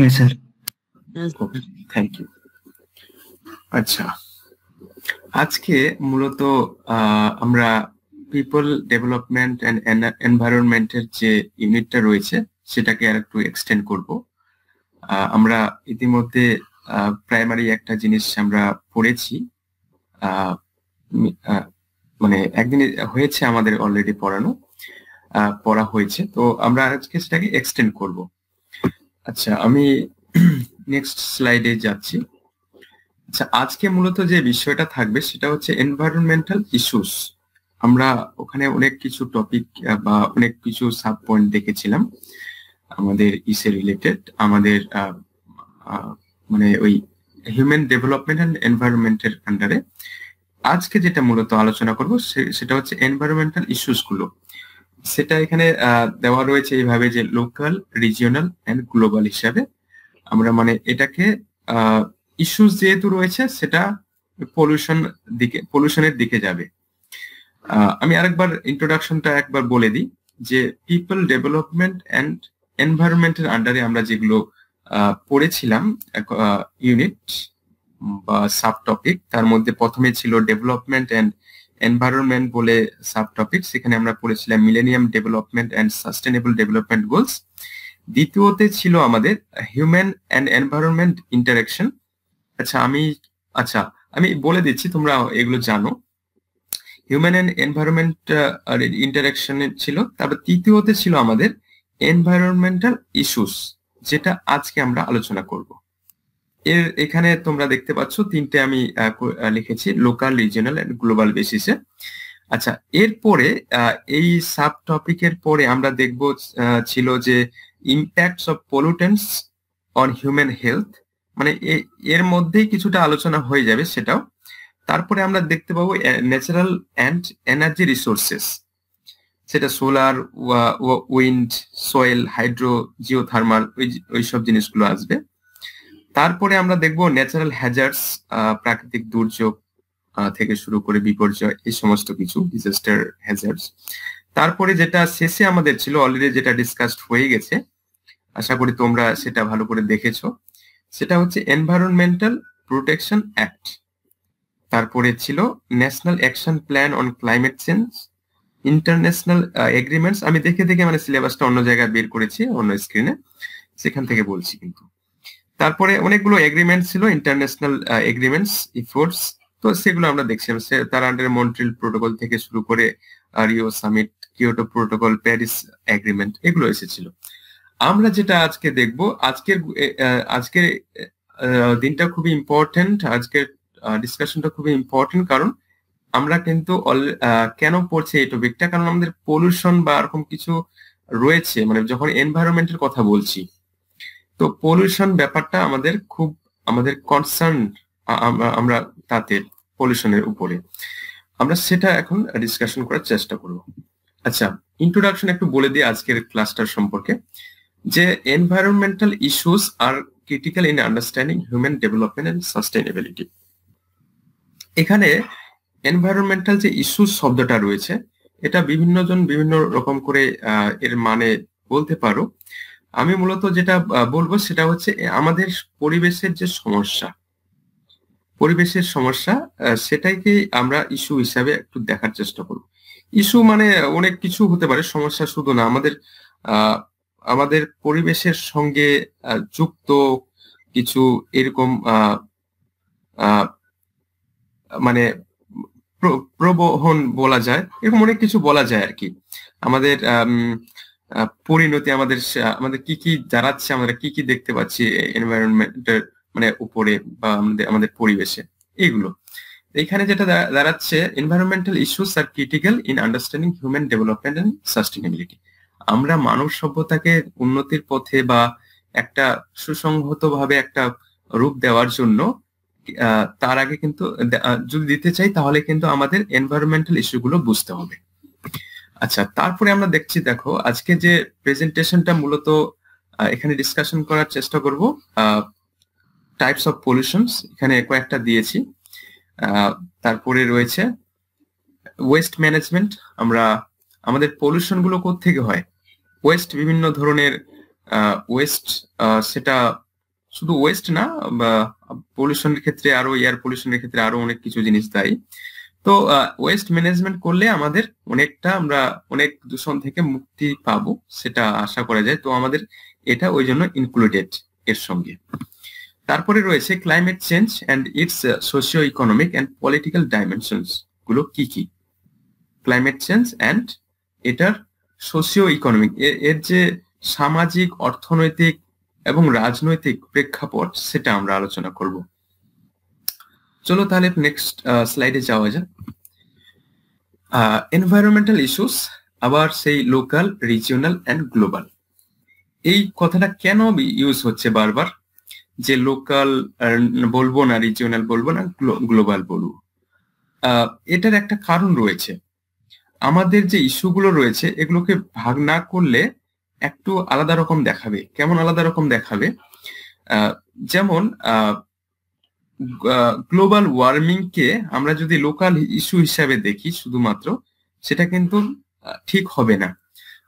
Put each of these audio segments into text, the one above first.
Yes, sir. Okay, thank you. আচ্ছা, আজকে মূলত আমরা পিপল ডেভেলপমেন্ট এন্ড এনভায়রনমেন্টের যে ইউনিটটা রয়েছে সেটাকে আর একটু এক্সটেন্ড করব। আমরা ইতিমধ্যে প্রাইমারি একটা জিনিস আমরা পড়েছি, মানে একদিন হয়েছে আমাদের অলরেডি পড়া হয়েছে, তো আমরা আজকে সেটাকে এক্সটেন্ড করব। আচ্ছা, আমি নেক্সট স্লাইডে যাচ্ছি। আচ্ছা, আজকে মূলত যে বিষয়টা থাকবে সেটা হচ্ছে এনভায়রনমেন্টাল ইস্যুস। আমরা ওখানে অনেক কিছু টপিক বা অনেক কিছু সাব পয়েন্ট দেখেছিলাম আমাদের ইসে রিলেটেড, আমাদের মানে ওই হিউম্যান ডেভেলপমেন্ট এন্ড এনভায়রনমেন্টের আন্ডারে। আজকে যেটা মূলত আলোচনা করব সেটা হচ্ছে এনভায়রনমেন্টাল ইস্যুস গুলো। সেটা এখানে দেওয়া রয়েছে এইভাবে যে লোকাল, রিজিওনাল এন্ড গ্লোবাল হিসাবে। আমরা মানে এটাকে ইস্যুস যেহেতু রয়েছে সেটা পলিউশনের দিকে যাবে। আমি আরেকবার ইন্ট্রোডাকশনটা একবার বলে দিই যে পিপল ডেভেলপমেন্ট এন্ড এনভায়রনমেন্টের আন্ডারে আমরা যেগুলো পড়েছিলাম ইউনিট বা সাব টপিক, তার মধ্যে প্রথমে ছিল ডেভেলপমেন্ট এন্ড এনভায়রনমেন্ট বলে সাব টপিক। সেখানে আমরা পড়েছিলাম millennium development and sustainable development goals. দ্বিতীয়তে ছিল আমাদের হিউম্যান এন্ড এনভায়রনমেন্ট ইন্টারাকশন। আমি বলে দিচ্ছি, তোমরা এগুলো জানো। হিউম্যান এন্ড এনভায়রনমেন্ট ইন্টারাকশন ছিল। তারপর তৃতীয়তে ছিল আমাদের এনভায়রনমেন্টাল ইস্যুস, যেটা আজকে আমরা আলোচনা করব। এখানে তোমরা দেখতে পাচ্ছ তিনটে আমি লিখেছি, লোকাল, রিজিওনাল এন্ড গ্লোবাল বেসিসে। আচ্ছা, এরপরে এই সাব টপিকের পরে আমরা দেখব ছিল যে impacts of pollutants on human health, মানে এর মধ্যেই কিছুটা আলোচনা হয়ে যাবে সেটাও। তারপরে আমরা দেখতে পাবো ন্যাচারাল এন্ড এনার্জি রিসোর্সেস, সেটা solar, wind, soil, hydro, geothermal, ওই সব জিনিসগুলো আসবে। তারপরে আমরা দেখব ন্যাচারাল হ্যাজার্ডস, প্রাকৃতিক দুর্যোগ থেকে শুরু করে বিপর্যয়, এই সমস্ত কিছু ডিজাস্টার হ্যাজার্ডস। তারপরে যেটা শেষে আমাদের ছিল, অলরেডি যেটা ডিসকাসড হয়ে গেছে, আশা করি তোমরা সেটা ভালো করে দেখেছো, সেটা হচ্ছে এনভায়রনমেন্টাল প্রোটেকশন অ্যাক্ট। তারপরে ছিল national action plan on climate change, international agreements. আমি দেখে মানে সিলেবাসটা অন্য জায়গায় বের করেছি, অন্য স্ক্রিনে, সেখান থেকে বলছি কিন্তু। তারপরে অনেকগুলো এগ্রিমেন্ট ছিল, ইন্টারন্যাশনাল এগ্রিমেন্টস, ইফোর্টস, তো সেগুলো আমরা দেখছিলাম। তার আন্ডারে মন্ট্রিল প্রোটোকল থেকে শুরু করে Rio summit, Kyoto protocol, Paris agreement, এগুলো এসেছিল। আমরা যেটা আজকে দেখব, আজকের দিনটা খুবই ইম্পর্টেন্ট, আজকের ডিসকাশনটা খুবই ইম্পর্টেন্ট। কারণ আমরা কিন্তু কেন পড়ছি এই টপিকটা, কারণ আমাদের পলিউশন বা এরকম কিছু রয়েছে, মানে যখন এনভায়রনমেন্টের কথা বলছি, তো পলিউশন ব্যাপারটা আমাদের কনসার্ন, আমরা তাতে পলিউশনের উপরে আমরা সেটা এখন ডিসকাশন করার চেষ্টা করব। আচ্ছা, ইন্ট্রোডাকশন একটু বলে দিই আজকের ক্লাসটার সম্পর্কে, যে environmental issues are critical in understanding human development and sustainability. এখানে এনভায়রনমেন্টাল যে ইস্যুস শব্দটা রয়েছে, এটা বিভিন্ন জন বিভিন্ন রকম করে এর মানে বলতে পারো। আমি মূলত যেটা বলবো সেটা হচ্ছে আমাদের পরিবেশের যে সমস্যা, সেটাকে আমরা ইস্যু হিসাবে একটু দেখার চেষ্টা করব। ইস্যু মানে অনেক কিছু হতে পারে, সমস্যা শুধু না, আমাদের পরিবেশের সঙ্গে যুক্ত কিছু এরকম মানে প্রবহন বলা যায়, এরকম অনেক কিছু বলা যায় আর কি। আমাদের পরিণতি, আমাদের কি কি দাঁড়াচ্ছে, আমরা কি কি দেখতে পাচ্ছি এনভায়রনমেন্টের মানে উপরে বা আমাদের পরিবেশে, এইগুলো। এখানে যেটা দাঁড়াচ্ছে, environmental issues are critical in understanding human development and sustainability. আমরা মানব সভ্যতাকে উন্নতির পথে বা একটা সুসংহত ভাবে একটা রূপ দেওয়ার জন্য, তার আগে কিন্তু যদি দিতে চাই তাহলে কিন্তু আমাদের এনভায়রনমেন্টাল ইস্যুগুলো বুঝতে হবে। আচ্ছা, তারপরে আমরা দেখো আজকে যে প্রেজেন্টেশনটা মূলত এখানে ডিসকাশন করার চেষ্টা করব টাইপস অফ পলিউশনস, এখানে কয়েকটা দিয়েছি। তারপরে রয়েছে ওয়েস্ট ম্যানেজমেন্ট, আমাদের পলিউশন গুলো কোত্থেকে হয়, ওয়েস্ট বিভিন্ন ধরনের ওয়েস্ট, সেটা শুধু ওয়েস্ট না, বা পলিউশনের ক্ষেত্রে আরো, এয়ার পলিউশনের ক্ষেত্রে আরো অনেক কিছু জিনিস দায়ী। তো ওয়েস্ট ম্যানেজমেন্ট করলে আমাদের অনেকটা, আমরা অনেক দূষণ থেকে মুক্তি পাবো, সেটা আশা করা যায়। তো আমাদের এটা ওই জন্য ইনক্লুডেড এর সঙ্গে। তারপরে রয়েছে climate change and it's socio economic and political dimensions গুলো কি কি। ক্লাইমেট চেঞ্জ অ্যান্ড এটার সোশিও ইকোনমিক, এর যে সামাজিক, অর্থনৈতিক এবং রাজনৈতিক প্রেক্ষাপট, সেটা আমরা আলোচনা করব। চলো তাহলে নেক্সট স্লাইডে যাওয়া যাক। এনভায়রনমেন্টাল ইস্যুস, আবার সেই লোকাল, রিজিওনাল অ্যান্ড গ্লোবাল। এই কথাটা কেন ইউজ হচ্ছে বারবার, যে লোকাল বলবো না, রিজিওনাল বলবো না, গ্লোবাল বলবো? এটার একটা কারণ রয়েছে। আমাদের যে ইস্যুগুলো রয়েছে এগুলোকে ভাগ না করলে একটু আলাদা রকম দেখাবে। কেমন আলাদা রকম দেখাবে? যেমন গ্লোবাল ওয়ার্মিং কে আমরা যদি লোকাল ইস্যু হিসাবে দেখি শুধুমাত্র, সেটা কিন্তু ঠিক হবে না।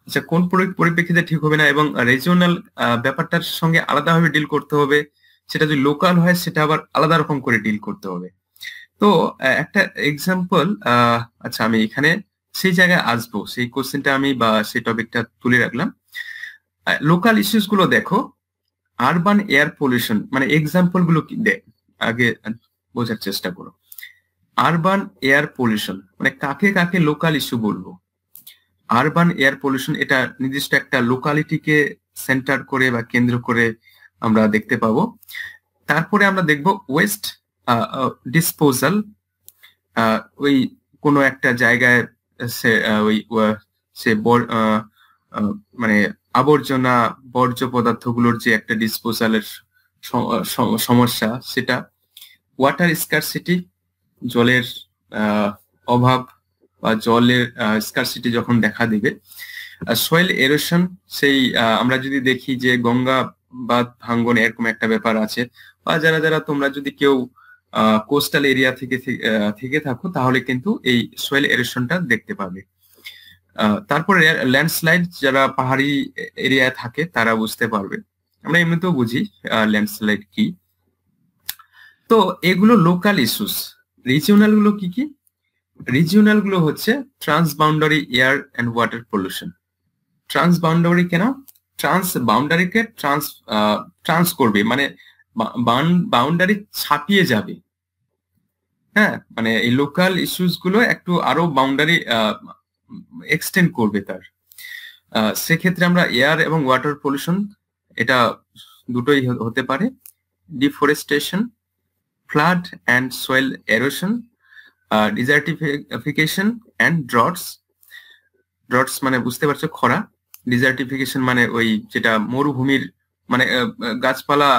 আচ্ছা, কোন পরিপ্রেক্ষিতে ঠিক হবে না? এবং রিজিওনাল ব্যাপারটার সঙ্গে আলাদাভাবে ডিল করতে হবে। সেটা যদি লোকাল হয় সেটা আবার আলাদা রকম করে ডিল করতে হবে। তো একটা এক্সাম্পল, আচ্ছা আমি এখানে সেই জায়গায় আসবো, সেই কোশ্চেনটা আমি বা সেই টপিকটা তুলে রাখলাম। লোকাল ইস্যুস গুলো দেখো, আরবান এয়ার পলিউশন, মানে এক্সাম্পল গুলো কি আগে বোঝার চেষ্টা করো। আরবান এয়ার পলিউশন মানে কাকে কাকে লোকাল ইস্যু বলবো? আরবান এয়ার পলিউশন এটা নির্দিষ্ট একটা লোকালিটিকে সেন্টার করে বা কেন্দ্র করে আমরা দেখতে পাবো। তারপরে আমরা দেখব ওয়েস্ট ডিসপোজাল, ওই কোনো একটা জায়গায় সে মানে আবর্জনা, বর্জ্য পদার্থগুলোর যে একটা ডিসপোজালের সমস্যা, সেটা। ওয়াটার স্কারসিটি, জলের অভাব বা জলের স্কারসিটি যখন দেখা দেবে। সয়েল এরোশন, সেই আমরা যদি দেখি যে গঙ্গা বাঁধ ভাঙ্গন, এরকম একটা ব্যাপার আছে, বা যারা যারা তোমরা যদি কেউ কোস্টাল এরিয়া থেকে থাকো, তাহলে কিন্তু এই সয়েল এরোশনটা দেখতে পাবে। তারপরে ল্যান্ডস্লাইড, যারা পাহাড়ি এরিয়ায় থাকে তারা বুঝতে পারবে। আমরা এমনিতেও বুঝি ল্যান্ডস্লাইড কি। তো এগুলো লোকাল ইস্যুস। রিজিওনাল গুলো কি কি? রিজিওনাল গুলো হচ্ছে transboundary air and water pollution. Transboundary কেন? বাউন্ডারিকে ট্রান্স করবে, মানে বাউন্ডারি ছাপিয়ে যাবে। হ্যাঁ, মানে এই লোকাল ইস্যুস গুলো একটু আরো বাউন্ডারি এক্সটেন্ড করবে তার। সেক্ষেত্রে আমরা এয়ার এবং ওয়াটার পলিউশন, এটা দুটোই হতে পারে। Deforestation, flood and soil erosion, desertification and droughts. Droughts মানে বুঝতে পারছো, খরা। ডিজার্টিফিকেশন মানে ওই যেটা মরুভূমির, মানে গাছপালা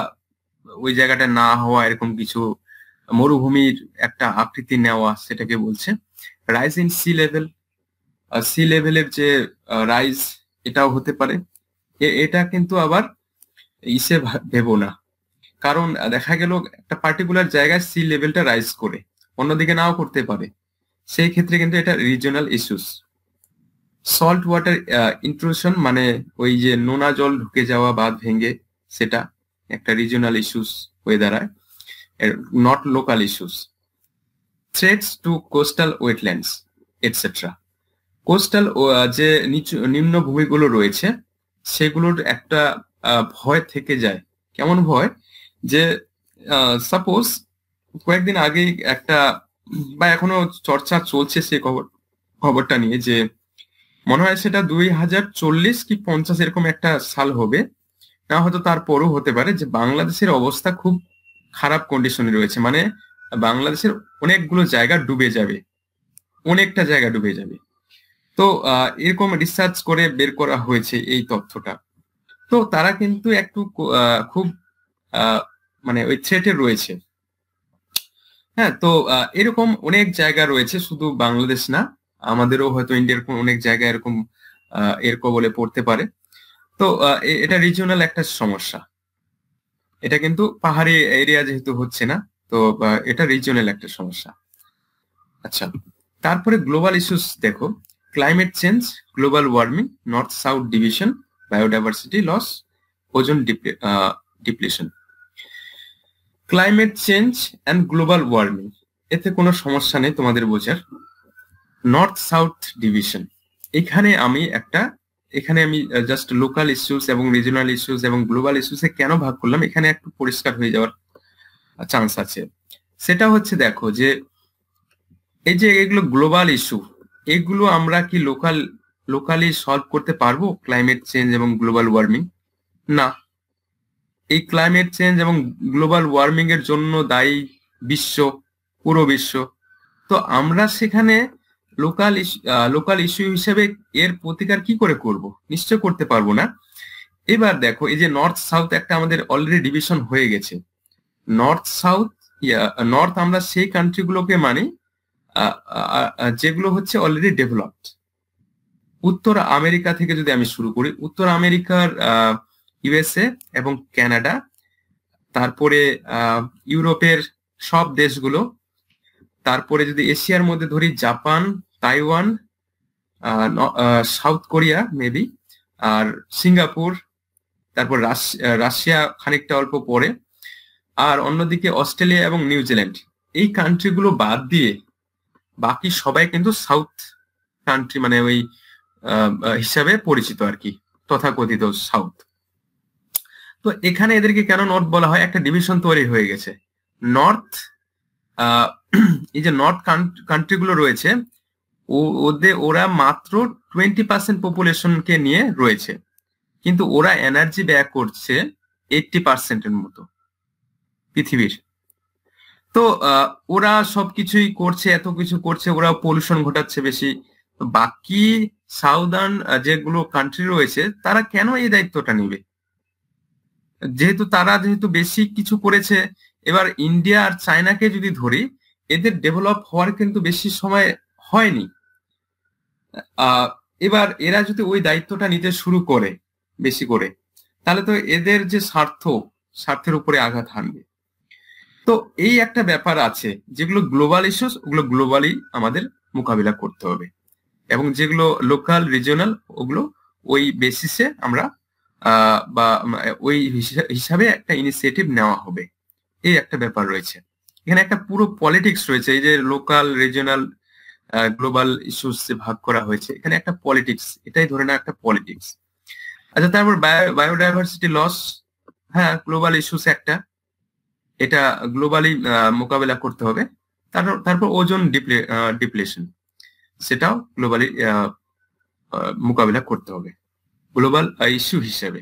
ওই জায়গাটা না হওয়া, এরকম কিছু মরুভূমির একটা আকৃতি নেওয়া, সেটাকে বলছে। Rise in sea level, sea লেভেলের যে রাইজ, এটাও হতে পারে। এটা কিন্তু আবার ইসে ভেবো না, কারণ দেখা গেল একটা পার্টিকুলার জায়গায় সি লেভেলটা রাইজ করে, অন্যদিকে নাও করতে পারে। সেই ক্ষেত্রে কিন্তু এটা regional issues. Salt water intrusion, মানে ওই যে নোনা জল ঢুকে যাওয়া বাঁধ ভেঙে, সেটা একটা রিজিওনাল ইস্যুস হয়ে দাঁড়ায়, not local issues. Threats two coastal wetlands etcetera. Coastal যে নিম্ন ভূমিগুলো রয়েছে, সেগুলোর একটা ভয় থেকে যায়। কেমন ভয়? যে সাপোজ কয়েকদিন আগেই একটা, বা এখনো চর্চা চলছে সে খবরটা নিয়ে, যে মনে হয় সেটা 2040 কি 50 এরকম একটা সাল হবে, না হয়তো তারপরও হতে পারে, যে বাংলাদেশের অবস্থা খুব খারাপ কন্ডিশনে রয়েছে। মানে বাংলাদেশের অনেকগুলো জায়গা ডুবে যাবে, অনেকটা জায়গা ডুবে যাবে। তো এরকম রিসার্চ করে বের করা হয়েছে এই তথ্যটা। তো তারা কিন্তু একটু খুব মানে ওই থ্রেটে রয়েছে। হ্যাঁ, তো এরকম অনেক জায়গা রয়েছে, শুধু বাংলাদেশ না, আমাদেরও হয়তো ইন্ডিয়ার অনেক জায়গা এরকম এর কবলে পড়তে পারে। তো এটা রিজিওনাল একটা সমস্যা। এটা কিন্তু পাহাড়ি এরিয়া যেহেতু হচ্ছে না, তো এটা রিজিওনাল একটা সমস্যা। আচ্ছা, তারপরে গ্লোবাল ইস্যুস দেখো। Climate change, global warming, north south division, biodiversity loss, ozone depletion. Climate change and global warming, এতে কোনো সমস্যা নেই তোমাদের বোঝার। নর্থ সাউথ ডিভিশন, এখানে আমি জাস্ট লোকাল ইস্যুস এবং রিজিওনাল ইস্যুস এবং গ্লোবাল ইস্যুসে কেন ভাগ করলাম, এখানে একটু পরিষ্কার হয়ে যাওয়ার চান্স আছে। সেটা হচ্ছে দেখো যে এই যে এগুলো গ্লোবাল ইস্যু, এগুলো আমরা কি লোকালি সলভ করতে পারবো? ক্লাইমেট চেঞ্জ এবং গ্লোবাল ওয়ার্মিং না। এই ক্লাইমেট চেঞ্জ এবং গ্লোবাল ওয়ার্মিং এর জন্য দায়ী পুরো বিশ্ব। তো আমরা সেখানে লোকাল ইস্যু হিসেবে এর প্রতিকার কি করে করব? নিশ্চয় করতে পারবো না। এবার দেখো এই যে নর্থ সাউথ একটা আমাদের অলরেডি ডিভিশন হয়ে গেছে। নর্থ সাউথ, নর্থ আমরা সেই কান্ট্রিগুলোকে মানি যেগুলো হচ্ছে অলরেডি ডেভেলপড। উত্তর আমেরিকা থেকে যদি আমি শুরু করি, উত্তর আমেরিকার ইউএসএ এবং কানাডা, তারপরে ইউরোপের সব দেশগুলো, তারপরে যদি এশিয়ার মধ্যে ধরি Japan, Taiwan, South Korea maybe, আর সিঙ্গাপুর, তারপর রাশিয়া খানিকটা অল্প পরে, আর অন্যদিকে অস্ট্রেলিয়া এবং নিউজিল্যান্ড। এই কান্ট্রিগুলো বাদ দিয়ে বাকি সবাই কিন্তু সাউথ কান্ট্রি, মানে ওই হিসাবে পরিচিত আর কি, তথাকথিত সাউথ। তো এখানে এদেরকে কেন নর্থ বলা হয়? একটা ডিভিশন তৈরি হয়ে গেছে। নর্থ, এই যে নর্থ কান্ট্রিগুলো রয়েছে, ওরা মাত্র 20% পপুলেশনকে নিয়ে রয়েছে, কিন্তু ওরা এনার্জি ব্যয় করছে 80%-এর মতো পৃথিবীর। তো ওরা সবকিছুই করছে, এত কিছু করছে, ওরা পলিউশন ঘটাচ্ছে বেশি। বাকি সাউদার্ন যেগুলো কান্ট্রি রয়েছে তারা কেন এই দায়িত্বটা নিবে? যেহেতু বেশি কিছু করেছে। এবার ইন্ডিয়া আর চায়নাকে যদি ধরি, এদের ডেভেলপ হওয়ার কিন্তু বেশি সময় হয়নি। এবার এরা যদি ওই দায়িত্বটা নিতে শুরু করে বেশি করে, তাহলে তো এদের যে স্বার্থের উপরে আঘাত হানবে। তো এই একটা ব্যাপার আছে, যেগুলো গ্লোবাল ইস্যুস ওগুলো গ্লোবালি আমাদের মোকাবিলা করতে হবে, এবং যেগুলো লোকাল রিজিওনাল ওগুলো ওই বেসিসে আমরা বা ওই হিসাবে একটা ইনিশিয়েটিভ নেওয়া হবে। এই একটা ব্যাপার রয়েছে এখানে, একটা পুরো পলিটিক্স রয়েছে। এই যে লোকাল রিজিওনাল গ্লোবাল ইস্যুস যে ভাগ করা হয়েছে, এখানে একটা পলিটিক্স, এটাই ধরে না একটা পলিটিক্স। আচ্ছা, তারপর বায়োডাইভার্সিটি লস, হ্যাঁ গ্লোবাল ইস্যুস একটা, এটা গ্লোবালি মোকাবেলা করতে হবে। তারপর ওজন ডিপ্লেশন, সেটাও গ্লোবালি মোকাবেলা করতে হবে গ্লোবাল ইস্যু হিসেবে।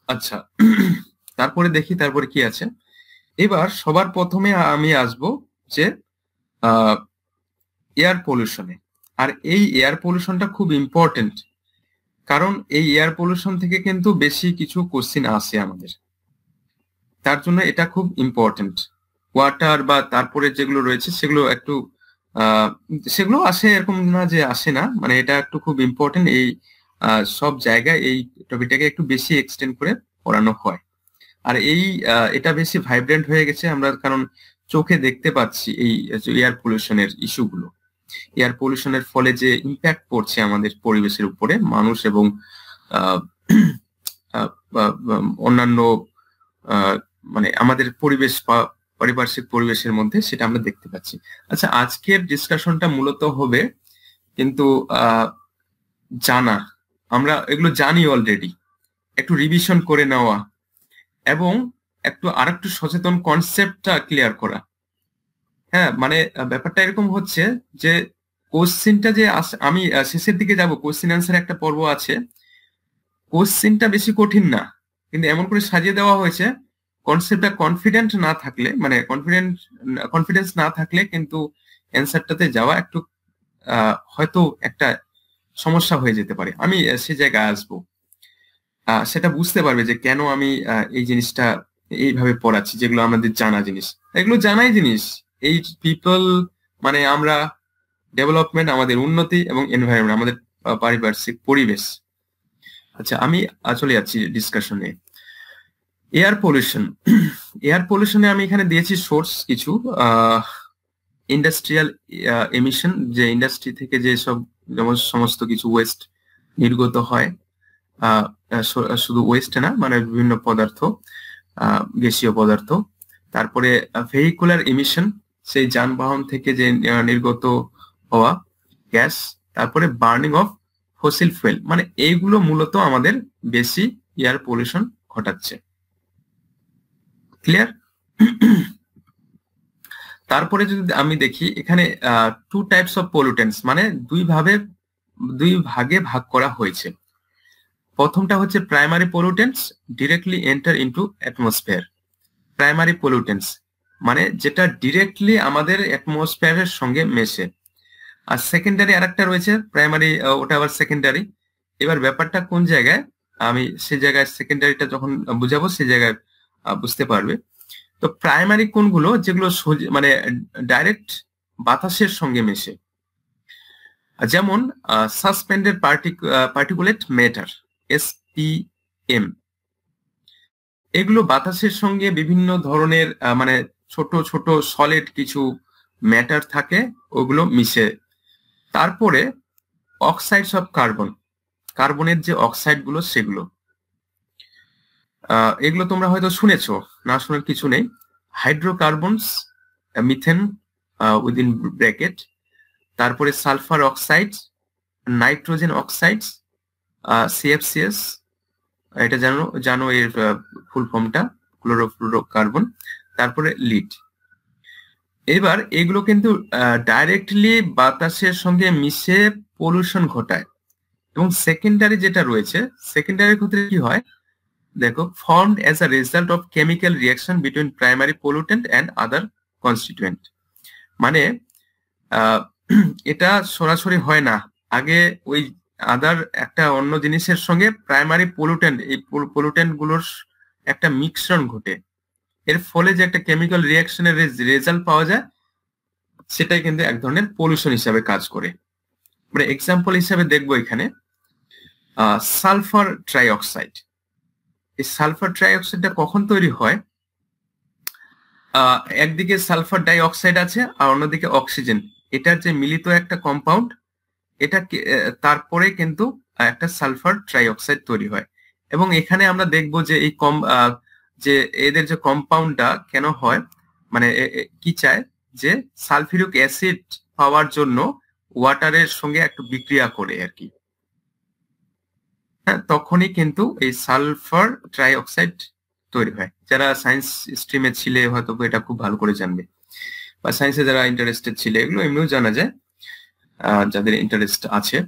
আচ্ছা, তারপরে কি আছে। এবার সবার প্রথমে আমি আসব যে এয়ার পলিউশনে। আর এই এয়ার পলিউশনটা খুব ইম্পর্টেন্ট, কারণ এই এয়ার পলিউশন থেকে কিন্তু বেশি কিছু কোশ্চিন আসে আমাদের, তার জন্য এটা খুব ইম্পর্টেন্ট। ওয়াটার বা তারপরে যেগুলো রয়েছে সেগুলো আসে, এরকম না যে আসে না, মানে এটা একটু খুব ইম্পর্টেন্ট। এই সব জায়গায় এই টপিকটাকে একটু বেশি এক্সটেন্ড করে পড়ানো হয়। আর এটা বেশি ভাইব্রেন্ট হয়ে গেছে আমরা, কারণ চোখে দেখতে পাচ্ছি এই এয়ার পলিউশনের ইস্যুগুলো। এয়ার পলিউশনের ফলে যে ইম্প্যাক্ট পড়ছে আমাদের পরিবেশের উপরে, মানুষ এবং অন্যান্য মানে আমাদের পরিবেশ বা পারিপার্শ্বিক পরিবেশের মধ্যে, সেটা আমরা দেখতে পাচ্ছি। আচ্ছা, আজকের ডিসকাশনটা মূলত হবে কিন্তু আমরা এগুলো জানি অলরেডি, একটু রিভিশন করে নেওয়া এবং আরেকটু সচেতন কনসেপ্টটা ক্লিয়ার করা। হ্যাঁ, মানে ব্যাপারটা এরকম হচ্ছে যে কোশ্চিনটা যে আমি শেষের দিকে যাব, কোশ্চিন অ্যান্সার একটা পর্ব আছে। কোশ্চিনটা বেশি কঠিন না, কিন্তু এমন করে সাজিয়ে দেওয়া হয়েছে, কনসেপ্টটা কনফিডেন্স না থাকলে কিন্তু অ্যান্সারটাতে যাওয়া একটু হয়তো একটা সমস্যা হয়ে যেতে পারে। আমি সে জায়গায় আসবো, সেটা বুঝতে পারবে যে কেন আমি এই জিনিসটা এইভাবে পড়াচ্ছি, যেগুলো আমাদের জানা জিনিস, এগুলো জানাই জিনিস। এই পিপল মানে আমরা ডেভেলপমেন্ট, আমাদের উন্নতি এবং এনভায়রনমেন্ট, আমাদের পারিপার্শ্বিক পরিবেশ। আচ্ছা, আমি চলে যাচ্ছি ডিসকাশনে। এয়ার পলিউশনে আমি এখানে দিয়েছি সোর্স কিছু, ইন্ডাস্ট্রিয়াল এমিশন, যে ইন্ডাস্ট্রি থেকে যে সব যেমন সমস্ত কিছু ওয়েস্ট নির্গত হয়, শুধু ওয়েস্ট না, মানে বিভিন্ন পদার্থ, গ্যাসীয় পদার্থ। তারপরে ভেহিকুলার ইমিশন, সেই যানবাহন থেকে যে নির্গত হওয়া গ্যাস। তারপরে বার্নিং অফ ফসিল ফুয়েল, মানে এইগুলো মূলত আমাদের বেশি এয়ার পলিউশন ঘটাচ্ছে। ক্লিয়ার? তারপরে যদি আমি দেখি এখানে টু টাইপস অফ পলিউটেন্টস, মানে দুই ভাগে ভাগ করা হয়েছে। প্রথমটা হচ্ছে primary pollutants directly enter into atmosphere. Primary pollutants মানে যেটা ডিরেক্টলি আমাদের অ্যাটমসফিয়ারের সঙ্গে মেশে। আর সেকেন্ডারি আরেকটা রয়েছে, প্রাইমারি ওটা আবার সেকেন্ডারি। এবার ব্যাপারটা কোন জায়গায়, আমি সে জায়গায় সেকেন্ডারিটা যখন বুঝাবো সে জায়গায় বুঝতে পারবে। তো প্রাইমারি কোনগুলো, যেগুলো মানে ডাইরেক্ট বাতাসের সঙ্গে মেশে, যেমন সাসপেন্ডেড পার্টিকুলেট ম্যাটার, SPM। এগুলো বাতাসের সঙ্গে বিভিন্ন ধরনের মানে ছোট ছোট সলিড কিছু ম্যাটার থাকে, ওগুলো মিশে। তারপরে অক্সাইডস অফ কার্বন, কার্বনের যে অক্সাইড গুলো সেগুলো, এগুলো তোমরা হয়তো শুনেছো, না শোনার কিছু নেই। হাইড্রোকার্বনস, মিথেন উইদিন ব্র্যাকেট, তারপরে sulphur oxides, nitrogen oxides, CFCS, এটা জানো এর ফুল ফর্মটা, ক্লোরোফ্লুরোকার্বন। তারপরে লিড। এবার এগুলো কিন্তু ডাইরেক্টলি বাতাসের সঙ্গে মিশে পলিউশন ঘটায়। এবং সেকেন্ডারি যেটা রয়েছে, সেকেন্ডারির ক্ষেত্রে কি হয় দেখো, formed as a result of chemical reaction between primary pollutant and other constituent. মানে এটা সরাসরি হয় না, আগে ওই আদার একটা অন্য জিনিসের সঙ্গে প্রাইমারি পলিউটেন্ট, এই পলিউটেন্ট গুলোর একটা মিশ্রণ ঘটে, এর ফলে যে একটা কেমিক্যাল রিয়াকশনের রেজাল্ট পাওয়া যায়, সেটাই কিন্তু এক ধরনের পলিউশন হিসাবে কাজ করে। মানে এক্সাম্পল হিসাবে দেখবো এখানে সালফার ট্রাইঅক্সাইড। এই সালফার ট্রাইঅক্সাইডটা কখন তৈরি হয়, একদিকে সালফার ডাই অক্সাইড আছে আর অন্যদিকে অক্সিজেন, এটার যে মিলিত একটা কম্পাউন্ড, এটা তারপরে কিন্তু একটা সালফার ট্রাইঅক্সাইড তৈরি হয়। এবং এখানে আমরা দেখবো যে এই যে এদের যে কম্পাউন্ডটা কেন হয়, মানে কি চায় যে সালফিউরিক অ্যাসিড পাওয়ার জন্য ওয়াটারের সঙ্গে একটু বিক্রিয়া করে আর কি, হ্যাঁ, তখনই কিন্তু এই সালফার ট্রাইঅক্সাইড তৈরি হয়। যারা সায়েন্স স্ট্রিমে ছিলে হয়তো এটা খুব ভালো করে জানবে, বা সায়েন্সে যারা ইন্টারেস্টেড ছিলে এগুলো এমনিও জানা যায় যাদের ইন্টারেস্ট আছে।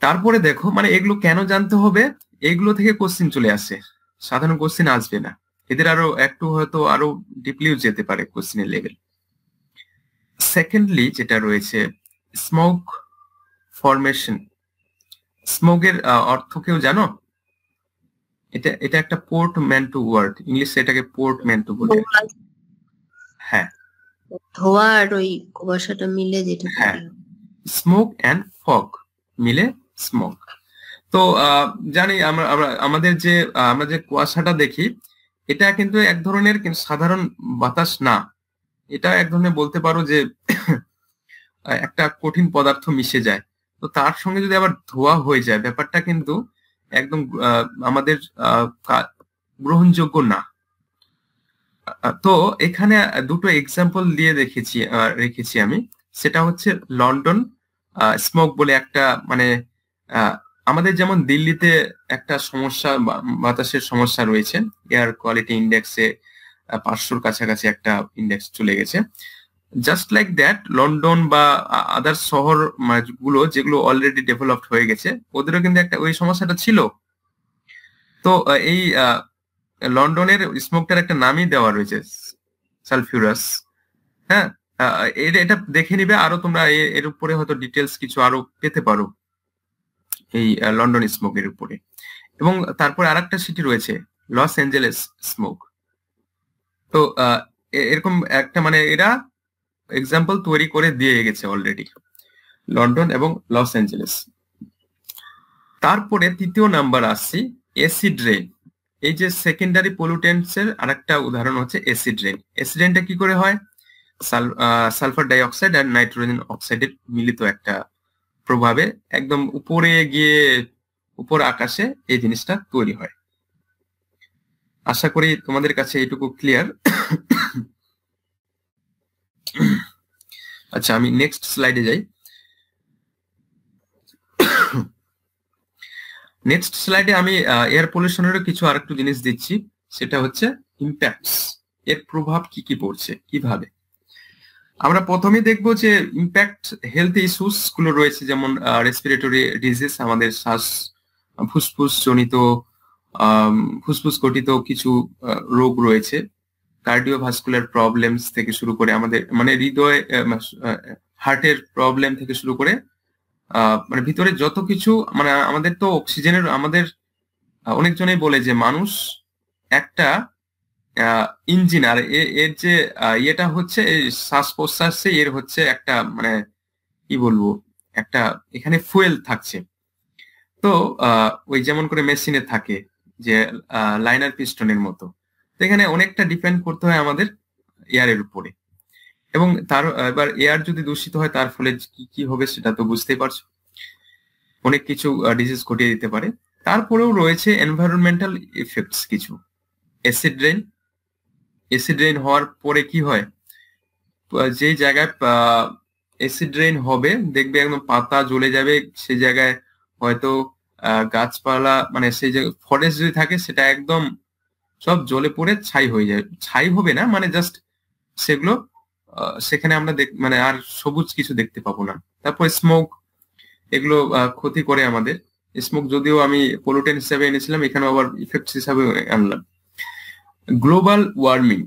তারপরে দেখো, মানে এগুলো কেন জানতে হবে, এগুলো থেকে কোশ্চিন চলে আসে, সাধারণ কোশ্চিন আসবে না, এদের আরো একটু হয়তো আরো ডিপলিও যেতে পারে কোশ্চিনের লেভেল। সেকেন্ডলি যেটা রয়েছে স্মোক ফরমেশন। স্মোকের অর্থ কেউ জানো? এটা একটা পোর্টম্যান্টো ওয়ার্ড, ইংলিশে এটাকে পোর্টম্যান্টো বলে। হ্যাঁ, ধোঁয়া আর ওই কুয়াশাটা মিলে যেটা, হ্যাঁ, স্মোক এন্ড ফগ মিলে স্মোক। তো জানি আমরা যে কুয়াশাটা দেখি, এটা কিন্তু এক ধরনের কিন্তু সাধারণ বাতাস না, এটা এক ধরনের বলতে পারো যে একটা কঠিন পদার্থ মিশে যায়। তো তার সঙ্গে যদি আবার ধোঁয়া হয়ে যায়, ব্যাপারটা কিন্তু একদম আমাদের গ্রহণযোগ্য না। তো এখানে দুটো এক্সাম্পল দিয়ে রেখেছি আমি, সেটা হচ্ছে লন্ডন স্মোক বলে একটা, মানে আমাদের যেমন দিল্লিতে একটা সমস্যা, বাতাসের সমস্যা রয়েছে, এয়ার কোয়ালিটি ইন্ডেক্সে 500-র কাছাকাছি একটা ইন্ডেক্স চলে গেছে। জাস্ট লাইক দ্যাট লন্ডন বা আদার শহর গুলো যেগুলো অলরেডি ডেভেলপড হয়ে গেছে, ওদেরও কিন্তু একটা ওই সমস্যাটা ছিল। তো এই লন্ডনের স্মোকটার একটা নামই দেওয়া রয়েছে, সালফিউরাস। হ্যাঁ, এটা দেখে নিবে, আরো তোমরা এর উপরে হয়তো ডিটেলস কিছু আরো পেতে পারো এই লন্ডন স্মোকের উপরে। এবং তারপরে আরেকটা সিটি রয়েছে লস অ্যাঞ্জেলেস স্মোক। তো এরকম একটা, মানে এরা এক্সাম্পল তৈরি করে দিয়ে গেছে অলরেডি, লন্ডন এবং লস অ্যাঞ্জেলেস। তারপরে তৃতীয় নাম্বার আসছি অ্যাসিড রেইন। এই যে সেকেন্ডারি পলিউটেন্টস এর আরেকটা উদাহরণ হচ্ছে অ্যাসিড রেইন। অ্যাসিড রেইনটা কি করে হয়, সালফার ডাই অক্সাইড আর নাইট্রোজেন অক্সাইডের মিলিত একটা প্রভাবে একদম উপরে গিয়ে উপর আকাশে এই জিনিসটা তৈরি হয়। আশা করি তোমাদের কাছে এইটুকু ক্লিয়ার। আচ্ছা, আমি নেক্সট স্লাইডে যাই। নেক্সট স্লাইডে আমি এয়ার পলিউশনেরও কিছু আরেকটু জিনিস দিচ্ছি, সেটা হচ্ছে ইম্প্যাক্টস, এর প্রভাব কি কি পড়ছে কিভাবে। আমরা প্রথমে দেখবো যে ইম্প্যাক্ট হেলথ ইস্যুস গুলো রয়েছে, যেমন রেসপিরেটরি ডিজিজ, আমাদের শ্বাস ফুসফুস জনিত ফুসফুস ঘটিত কিছু রোগ রয়েছে, কার্ডিওভাস্কুলার প্রবলেমস থেকে শুরু করে আমাদের মানে হৃদয় হার্টের প্রবলেম থেকে শুরু করে মানে ভিতরে যত কিছু, মানে আমাদের তো অক্সিজেনের, আমাদের অনেকজনেই বলে যে মানুষ একটা ইঞ্জিন, আর এর যে ইয়েটা হচ্ছে শ্বাস প্রশ্বাসে এর হচ্ছে একটা মানে কি বলবো একটা এখানে ফুয়েল থাকছে। তো ওই যেমন করে মেশিনে থাকে যে লাইনার পিস্টনের মতো, তো এখানে অনেকটা ডিপেন্ড করতে হয় আমাদের এয়ারের উপরে। এবং তার এবার এয়ার যদি দূষিত হয় তার ফলে কি কি হবে সেটা তো বুঝতেই পারছো, অনেক কিছু ডিজিজ ঘটিয়ে দিতে পারে। তারপরেও রয়েছে এনভায়রনমেন্টাল ইফেক্টস কিছু, অ্যাসিড রেইন। অ্যাসিড রেইন হওয়ার পরে কি হয়, যেই জায়গায় অ্যাসিড রেইন হবে দেখবে একদম পাতা জ্বলে যাবে, সেই জায়গায় হয়তো গাছপালা মানে সেই যে ফরেস্ট যদি থাকে সেটা একদম সব জ্বলে পড়ে ছাই হয়ে যায়, ছাই হবে না মানে জাস্ট সেগুলো সেখানে আমরা মানে আর সবুজ কিছু দেখতে পাবো না। তারপর স্মোক, এগুলো ক্ষতি করে আমাদের। স্মোক যদিও আমি পলিউটেন্ট হিসাবে এনেছিলাম, এখানে আবার ইফেক্ট হিসাবে আনলাম। গ্লোবাল ওয়ার্মিং,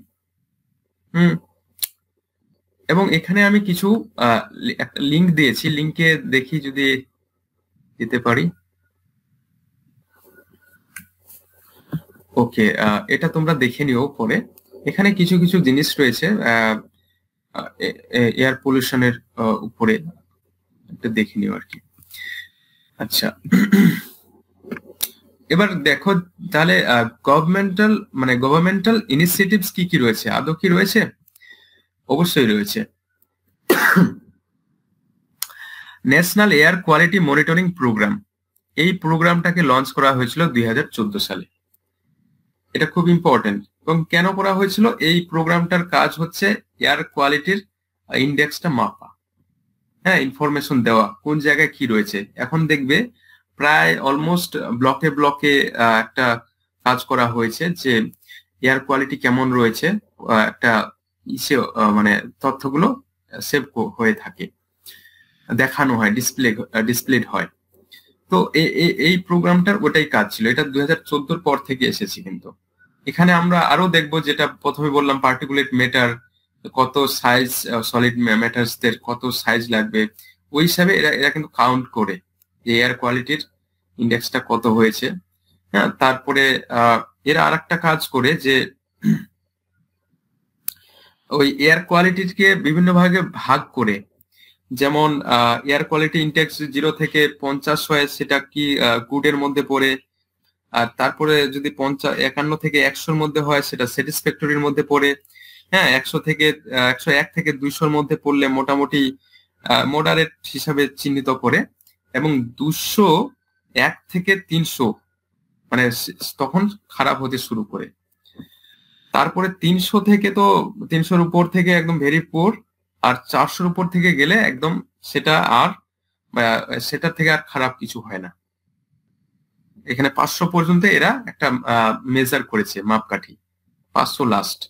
এবং এখানে আমি কিছু একটা লিংক দিয়েছি, লিংকে দেখি যদি দিতে পারি। ওকে, এটা তোমরা দেখে নিও পরে। এখানে কিছু কিছু জিনিস রয়েছে এয়ার পলিউশনের উপরে, একটা দেখে নিও আর কি। আচ্ছা, এবার দেখো তাহলে গভর্নমেন্টাল ইনিশিয়েটিভস কি কি রয়েছে, আদৌ কি রয়েছে? অবশ্যই রয়েছে। National air quality monitoring programme, এই প্রোগ্রামটাকে লঞ্চ করা হয়েছিল 2014 সালে। এটা খুব ইম্পর্টেন্ট। এবং কেন করা হয়েছিল? এই প্রোগ্রামটার কাজ হচ্ছে এয়ার কোয়ালিটির ইন্ডেক্সটা মাপা, হ্যাঁ, ইনফরমেশন দেওয়া কোন জায়গায় কি রয়েছে। এখন দেখবে প্রায় অলমোস্ট ব্লকে ব্লকে একটা কাজ করা হয়েছে যে এয়ার কোয়ালিটি কেমন রয়েছে, একটা মানে তথ্যগুলো সেভ হয়ে থাকে, দেখানো হয়, ডিসপ্লেড হয়। তো এই প্রোগ্রামটার ওটাই কাজ ছিল, এটা 2014 পর থেকে এসেছে। কিন্তু এখানে আমরা আরো দেখবো, যেটা প্রথমে বললাম পার্টিকুলেট ম্যাটার কত সাইজ, সলিড ম্যাটারসদের কত সাইজ লাগবে, ওই হিসাবে এরা কিন্তু কাউন্ট করে যে এয়ার কোয়ালিটির ইন্ডেক্সটা কত হয়েছে। হ্যাঁ, তারপরে এরা আরেকটা কাজ করে যে ওই এয়ার কোয়ালিটিকে বিভিন্ন ভাগে ভাগ করে, যেমন এয়ার কোয়ালিটি ইন্ডেক্স 0 থেকে 50 হয় সেটা কি গুডের মধ্যে পড়ে, আর তারপরে যদি 51 থেকে 100-র মধ্যে হয় সেটা স্যাটিসফ্যাক্টরির মধ্যে পড়ে। হ্যাঁ, 101 থেকে 200-র মধ্যে পড়লে মোটামুটি মডারেট হিসাবে চিহ্নিত করে, এবং 201 থেকে 300 মানে তখন খারাপ হতে শুরু করে। তারপরে 300 থেকে তো 300-র উপর থেকে একদম ভেরি পুয়ার, আর 400-র উপর থেকে গেলে একদম সেটা আর সেটা থেকে আর খারাপ কিছু হয় না। এখানে 500 পর্যন্ত এরা একটা মেজার করেছে, মাপকাঠি, 500 লাস্ট।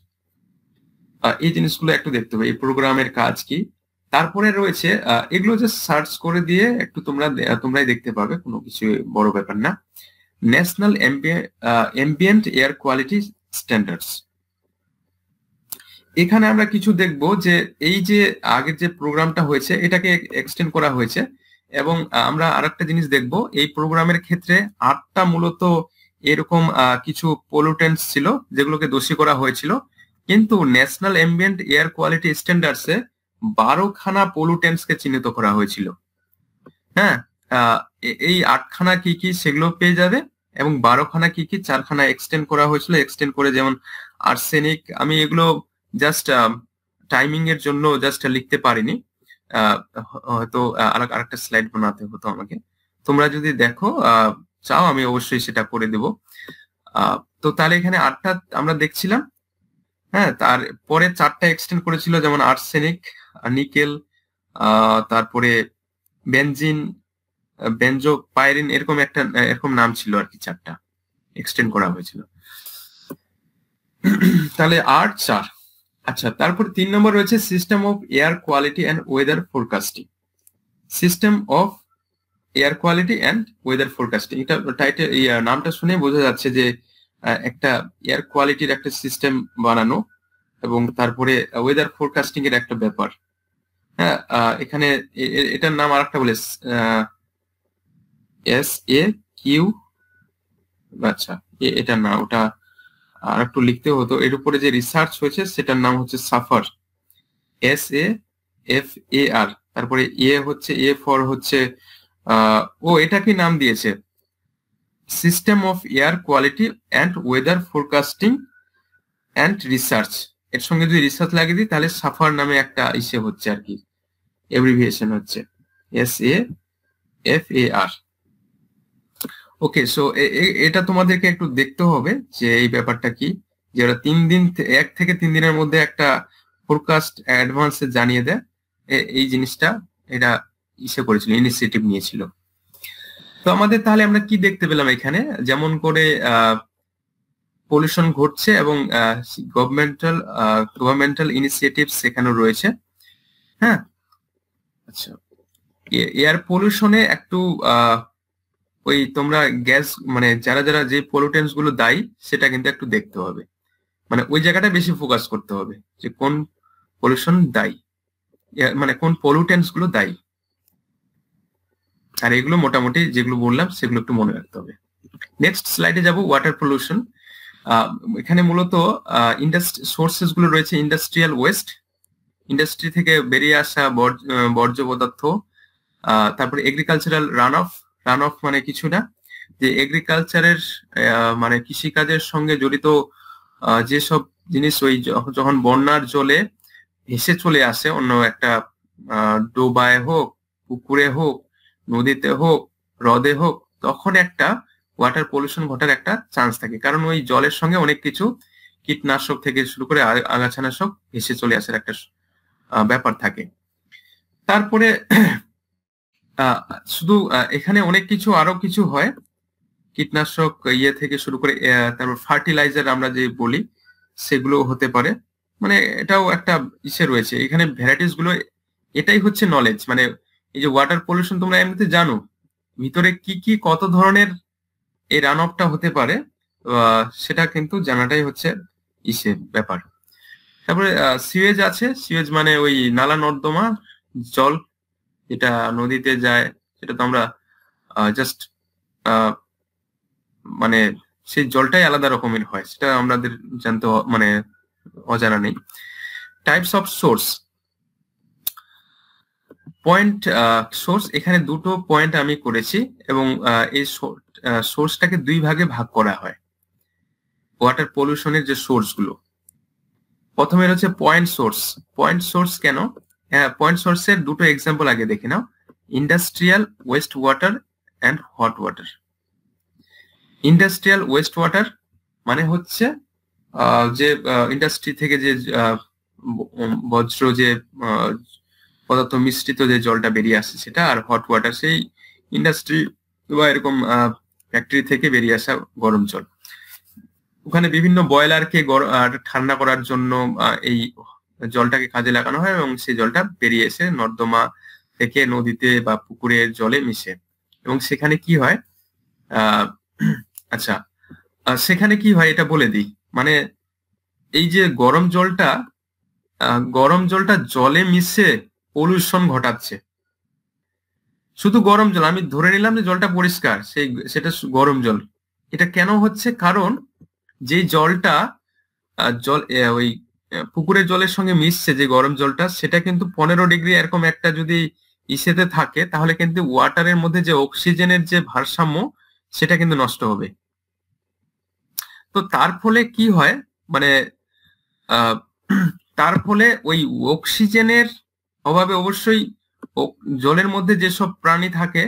এই জিনিসগুলো একটু দেখতে হবে এই প্রোগ্রামের কাজ কি। তারপরে রয়েছে এগুলো যে সার্চ করে দিয়ে একটু তোমরাই দেখতে পাবে, কোনো কিছু বড় ব্যাপার না। National ambient air quality standards, এখানে আমরা কিছু দেখব যে এই যে আগের যে প্রোগ্রামটা হয়েছে এটাকে এক্সটেন্ড করা হয়েছে, এবং আমরা আরেকটা জিনিস দেখব, এই প্রোগ্রামের ক্ষেত্রে 8টা মূলত এরকম কিছু পলিউটেন্টস ছিল যেগুলোকে দোষী করা হয়েছিল, কিন্তু ন্যাশনাল অ্যাম্বিয়েন্ট এয়ার কোয়ালিটি স্ট্যান্ডার্ডসে 12খানা পলিউটেন্টসকে চিহ্নিত করা হয়েছিল। হ্যাঁ, এই 8খানা কি কি সেগুলো পেয়ে যাবে, এবং 12খানা কি কি 4খানা এক্সটেন্ড করা হয়েছিল, এক্সটেন্ড করে, যেমন আর্সেনিক। আমি এগুলো জাস্ট টাইমিং এর জন্য জাস্ট লিখতে পারিনি, হয়তো আরেকটা স্লাইড বানাতে হতো আমাকে। তোমরা যদি দেখো চাও আমি অবশ্যই সেটা করে দেব। তো তাহলে এখানে 8টা আমরা দেখছিলাম। হ্যাঁ, তারপরে 4টা এক্সটেন্ড করেছিল, যেমন আর্সেনিক, নিকেল, তারপরে বেনজিন, বেনজোপাইরিন, এরকম নাম ছিল আর কি, 4টা এক্সটেন্ড করা হয়েছিল। তাহলে 8, 4। আচ্ছা, তারপর 3 নম্বর রয়েছে system of air quality and weather forecasting. System of air quality and weather forecasting, এটা টাইটেল, নামটা শুনে বোঝা যাচ্ছে যে একটা এয়ার কোয়ালিটির একটা সিস্টেম বানানো এবং তারপরে ওয়েদার ফোরকাস্টিং এর একটা ব্যাপার। হ্যাঁ, এখানে এটার নাম আর একটা বলে SAQ। আচ্ছা, এটার না, ওটা আর একটু লিখতে হতো। এর উপরে যে রিসার্চ হয়েছে সেটার নাম হচ্ছে সাফার, SAFAR। তারপরে A ফর হচ্ছে এটা কি নাম দিয়েছে, system of air quality and weather forecasting and research. এর সঙ্গে যদি রিসার্চ লাগিয়ে দিই তাহলে সাফার নামে একটা হচ্ছে আর কি, এব্রিভিয়েশন হচ্ছে SAFAR। ওকে, সো এটা তোমাদেরকে একটু দেখতে হবে যে এই ব্যাপারটা কি, যে ওরা 1 থেকে 3 দিনের মধ্যে একটা ফোরকাস্ট অ্যাডভান্সে জানিয়ে দেয়। এই জিনিসটা এটা করেছিল, ইনিশিয়েটিভ নিয়েছিল। তো আমাদের তাহলে আমরা কি দেখতে পেলাম এখানে, যেমন করে পলিউশন ঘটছে এবং গভর্নমেন্টাল ইনিশিয়েটিভ সেখানে রয়েছে। হ্যাঁ, আচ্ছা, এয়ার পলিউশনে একটু ওই তোমরা গ্যাস, মানে যারা যারা যে পলিউটেন্টস গুলো দায়ী সেটা কিন্তু একটু দেখতে হবে, মানে ওই জায়গাটা বেশি ফোকাস করতে হবে যে কোন পলিউশন দায়ী, মানে কোন পলিউটেন্টস গুলো দায়ী। আর এগুলো মোটামুটি যেগুলো বললাম সেগুলো একটু মনে রাখতে হবে। নেক্সট স্লাইডে যাব, ওয়াটার পলিউশন। এখানে মূলত সোর্সেস গুলো রয়েছে ইন্ডাস্ট্রিয়াল ওয়েস্ট, ইন্ডাস্ট্রি থেকে বেরিয়ে আসা বর্জ্য পদার্থ, তারপরে এগ্রিকালচারাল রান অফ মানে কিছু না, যে এগ্রিকালচারের মানে কৃষিকাজের সঙ্গে জড়িত যেসব জিনিস ওই যখন বন্যার জলে ভেসে চলে আসে অন্য একটা ডোবায় হোক, পুকুরে হোক, নদীতে হোক, হ্রদে হোক, তখন একটা ওয়াটার পলিউশন ঘটার একটা চান্স থাকে, কারণ ওই জলের সঙ্গে অনেক কিছু কীটনাশক থেকে শুরু করে আগাছানাশক ভেসে চলে আসার একটা ব্যাপার থাকে। তারপরে শুধু এখানে অনেক কিছু আরো কিছু হয়, কীটনাশক থেকে শুরু করে তারপর ফার্টিলাইজার আমরা যে বলি সেগুলো হতে পারে, মানে এটাও একটা রয়েছে এখানে ভ্যারাইটিস গুলো। এটাই হচ্ছে নলেজ, মানে এই যে ওয়াটার পলিউশন তোমরা এমনিতে জানো ভিতরে কি কি কত ধরনের এই রান অফটা হতে পারে, সেটা কিন্তু জানাটাই হচ্ছে ব্যাপার। তারপরে সিওয়েজ আছে, সিওয়েজ মানে ওই নালা নর্দমা জল যেটা নদীতে যায়, সেটা তো আমরা জাস্ট মানে সেই জলটাই আলাদা রকমের হয়, সেটা আমাদের জানতে মানে অজানা নেই। Types of swords, point source, এখানে দুটো পয়েন্ট আমি করেছি এবং এই সোর্সটাকে 2 ভাগে ভাগ করা হয় ওয়াটার পলিউশনের যে সোর্স গুলো। প্রথমে হচ্ছে পয়েন্ট সোর্স। পয়েন্ট সোর্স কেন? পয়েন্ট সোর্সের দুটো এক্সাম্পল আগে দেখে নাও, industrial waste water and hot water. Industrial waste water মানে হচ্ছে যে ইন্ডাস্ট্রি থেকে যে বজ্র যে পদার্থ মিশ্রিত যে জলটা বেরিয়ে আসে সেটা, আর হট ওয়াটার সেই ইন্ডাস্ট্রি বা এরকম ফ্যাক্টরি থেকে বেরিয়ে আসা গরম জল। ওখানে বিভিন্ন বয়লারকে ঠান্ডা করার জন্য এই জলটাকে কাজে লাগানো হয় এবং সেই জলটা বেরিয়ে এসে নর্দমা থেকে নদীতে বা পুকুরের জলে মিশে। এবং সেখানে কি হয়, আচ্ছা সেখানে কি হয় এটা বলে দিই, মানে এই যে গরম জলটা জলে মিশে পলিউশন ঘটাচ্ছে। শুধু গরম জল, আমি ধরে নিলাম যে জলটা পরিষ্কার, সেটা গরম জল। এটা কেন হচ্ছে? কারণ যে জলটা ওই পুকুরের জলের সঙ্গে মিশছে যে গরম জলটা, সেটা কিন্তু 15 ডিগ্রি এরকম একটা যদি ইসেতে থাকে, তাহলে কিন্তু ওয়াটারের মধ্যে যে অক্সিজেনের যে ভারসাম্য সেটা কিন্তু নষ্ট হবে। তো তার ফলে কি হয়, মানে তার ফলে ওই অক্সিজেনের অভাবে অবশ্যই জলের মধ্যে যেসব প্রাণী থাকে,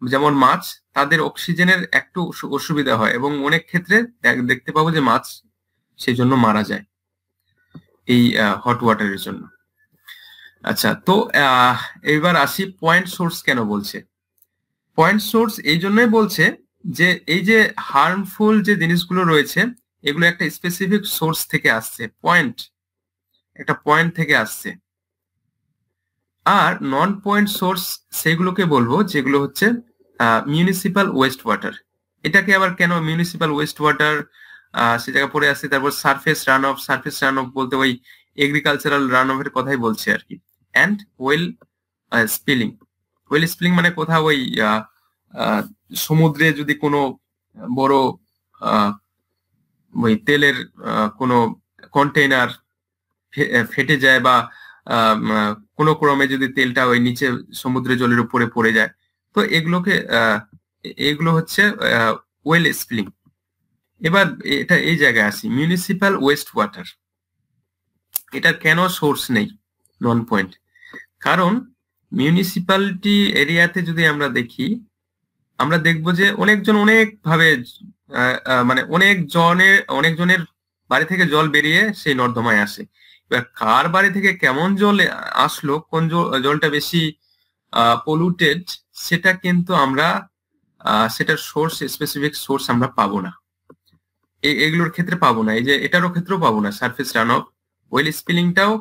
যেমন মাছ, তাদের অক্সিজেনের একটু অসুবিধা হয় এবং অনেক ক্ষেত্রে দেখতে পাবো যে মাছ সেই জন্য মারা যায় এই হট ওয়াটারের জন্য। আচ্ছা, তো এবার আসি পয়েন্ট সোর্স কেন বলছে। পয়েন্ট সোর্স এই জন্যই বলছে যে এই যে হার্মফুল যে জিনিসগুলো রয়েছে এগুলো একটা স্পেসিফিক সোর্স থেকে আসছে, একটা পয়েন্ট থেকে আসছে। আর নন পয়েন্ট সোর্স সেগুলোকে বলবো যেগুলো হচ্ছে মিউনিসিপাল ওয়েস্ট ওয়াটার। এটাকে আবার কেন মিউনিসিপাল ওয়েস্ট ওয়াটার সে জায়গায় পড়ে আসছে। তারপর সারফেস রান অফ বলতে ওই এগ্রিকালচারাল রান অফ এর কথাই বলছে আর কি। অ্যান্ড ওয়েল স্পিলিং মানে কোথাও ওই সমুদ্রে যদি কোনো বড় ওই তেলের কোনো কন্টেইনার ফেটে যায় বা কোনো ক্রমে যদি তেলটা ওই নিচে সমুদ্রের জলের উপরে পড়ে যায়, তো এগুলো হচ্ছে ওয়েল স্পিলিং। এবার এটা এই জায়গায় আসি, মিউনিসিপাল ওয়েস্ট ওয়াটার এটা কেন সোর্স নেই নন পয়েন্ট। কারণ মিউনিসিপ্যালিটি এরিয়াতে যদি আমরা দেখি, আমরা দেখবো যে অনেকজন অনেকভাবে মানে অনেকজনের বাড়ি থেকে জল বেরিয়ে সেই নর্দমায় আসে। এবার কার বাড়ি থেকে কেমন জল আসলো, কোন জলটা বেশি পলিউটেড, সেটা কিন্তু আমরা সেটার সোর্স, স্পেসিফিক সোর্স আমরা পাবো না। এগুলোর ক্ষেত্রে পাবো না, এই যে এটারও ক্ষেত্রেও পাবো না। সারফেস রান অফ, ওয়েল স্পিলিংটাও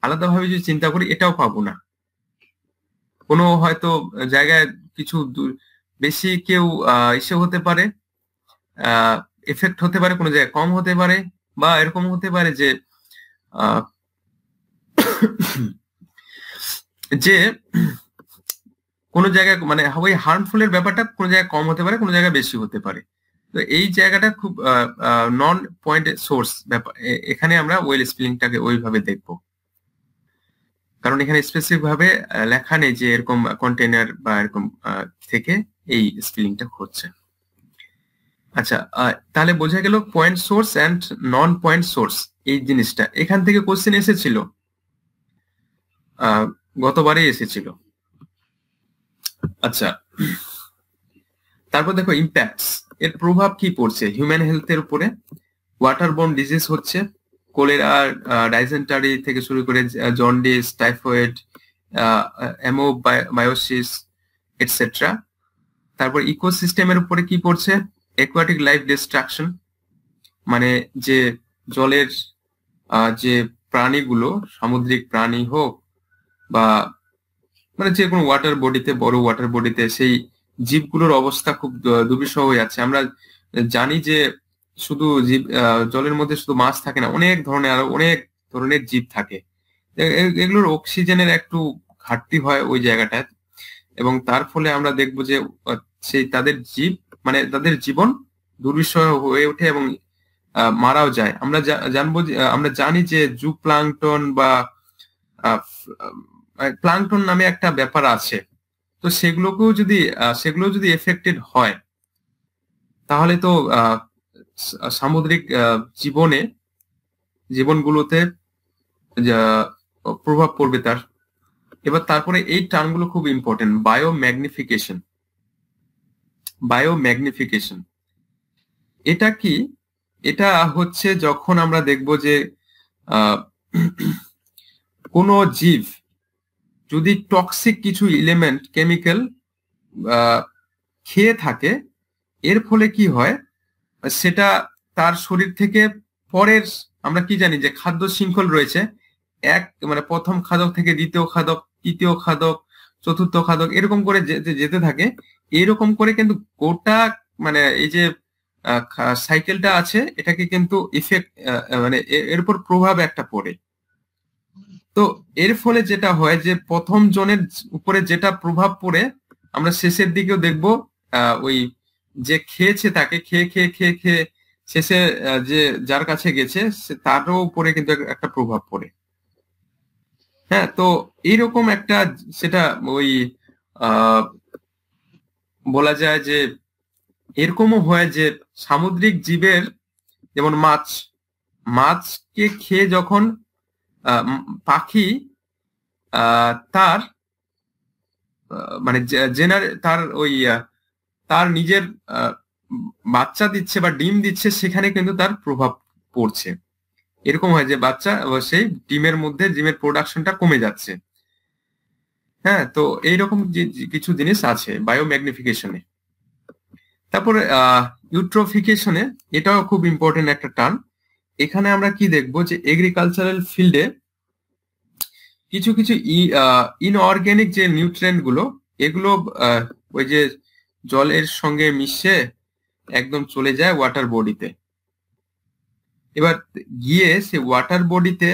আলাদাভাবে যদি চিন্তা করি এটাও পাবো না। কোনো হয়তো জায়গায় কিছু বেশি কেউ ইসে হতে পারে, এফেক্ট হতে পারে, কোনো জায়গায় কম হতে পারে, বা এরকম হতে পারে যে যে কোনো জায়গায় মানে ওই হার্মফুলের ব্যাপারটা কোনো জায়গায় কম হতে পারে, কোনো জায়গায় বেশি হতে পারে। তো এই জায়গাটা খুব নন পয়েন্ট সোর্স ব্যাপার। এখানে আমরা ওয়েল স্পিলিংটাকে ওইভাবে দেখবো, কারণ এখানে স্পেসিফিক ভাবে লেখা নেই যে এরকম কন্টেইনার বা এরকম থেকে এই স্পিলিংটা হচ্ছে। আচ্ছা, তাহলে বোঝা গেল point source and non point source এই জিনিসটা। এখান থেকে কোশ্চেন এসেছিল, গতবারে এসেছিল। আচ্ছা, তারপর দেখো ইম্প্যাক্টস, এর প্রভাব কি পড়ছে হিউম্যান হেলথের উপরে। ওয়াটারবোর্ন ডিজিজ হচ্ছে, কোলেরা, ডাইসেন্টারি থেকে শুরু করে জন্ডিস, টাইফয়েড, অ্যামোবায়োসিস এটসেট্রা। তারপর ইকোসিস্টেমের উপরে কি পড়ছে, অ্যাকুয়াটিক লাইফ ডিস্ট্রাকশন, মানে যে জলের যে প্রাণীগুলো, সামুদ্রিক প্রাণী হোক বা মানে যে কোনো ওয়াটার বডিতে, বড় ওয়াটার বডিতে, সেই জীবগুলোর অবস্থা খুব দুর্বিষহ হয়ে যাচ্ছে। আমরা জানি যে শুধু জীব, জলের মধ্যে শুধু মাছ থাকে না, অনেক ধরনের আরো অনেক ধরনের জীব থাকে। এগুলোর অক্সিজেনের একটু ঘাটতি হয় ওই জায়গাটায়, এবং তার ফলে আমরা দেখবো যে সেই তাদের তাদের জীবন দুর্বিষহ হয়ে ওঠে এবং মারাও যায়। আমরা জানি যে জু প্লাঙ্কটন বা প্লাঙ্কটন নামে একটা ব্যাপার আছে। তো সেগুলো যদি এফেক্টেড হয়, তাহলে তো সামুদ্রিক জীবনগুলোতে প্রভাব পড়বে তার। এবার তারপরে এই টার্মগুলো খুব ইম্পর্টেন্ট, বায়োম্যাগনিফিকেশন। এটা কি? এটা হচ্ছে যখন আমরা দেখব যে কোনো জীব যদি টক্সিক কিছু এলিমেন্ট, কেমিক্যাল খেয়ে থাকে, এর ফলে কি হয়, সেটা তার শরীর থেকে পরের, আমরা কি জানি যে খাদ্য শৃঙ্খল রয়েছে, মানে প্রথম খাদক থেকে দ্বিতীয় খাদক, তৃতীয় খাদক, চতুর্থ খাদক, এরকম করে যেতে থাকে। এরকম করে কিন্তু গোটা মানে এই যে সাইকেলটা আছে, এটাকে কিন্তু ইফেক্ট, মানে এর উপর প্রভাব একটা পড়ে। তো এর ফলে যেটা হয় যে প্রথম জনের উপরে যেটা প্রভাব পড়ে, আমরা শেষের দিকেও দেখবো ওই যে খেয়েছে তাকে খেয়ে খেয়ে খেয়ে খেয়ে শেষে যে যার কাছে গেছে তারও উপরে কিন্তু একটা প্রভাব পড়ে। হ্যাঁ, তো এইরকম একটা, সেটা ওই বলা যায় যে এরকমও হয় যে সামুদ্রিক জীবের, যেমন মাছকে খেয়ে যখন পাখি তার মানে তার ওই তার নিজের বাচ্চা দিচ্ছে বা ডিম দিচ্ছে, সেখানে কিন্তু তার প্রভাব পড়ছে। এরকম হয় যে বাচ্চা সেই ডিমের মধ্যে ডিমের প্রোডাকশনটা কমে যাচ্ছে। হ্যাঁ, তো এইরকম কিছু জিনিস আছে বায়োম্যাগনিফিকেশনে। তারপরে ইউট্রোফিকেশনে, এটাও খুব ইম্পর্টেন্ট একটা টার্ম। এখানে আমরা কি দেখব যে এগ্রিকালচারাল ফিল্ডে কিছু কিছু ইনঅর্গানিক যে নিউট্রিয়েন্ট গুলো, এগুলো ওই যে জলের সঙ্গে মিশে একদম চলে যায় ওয়াটার বডিতে। এবার গিয়ে সে ওয়াটার বডিতে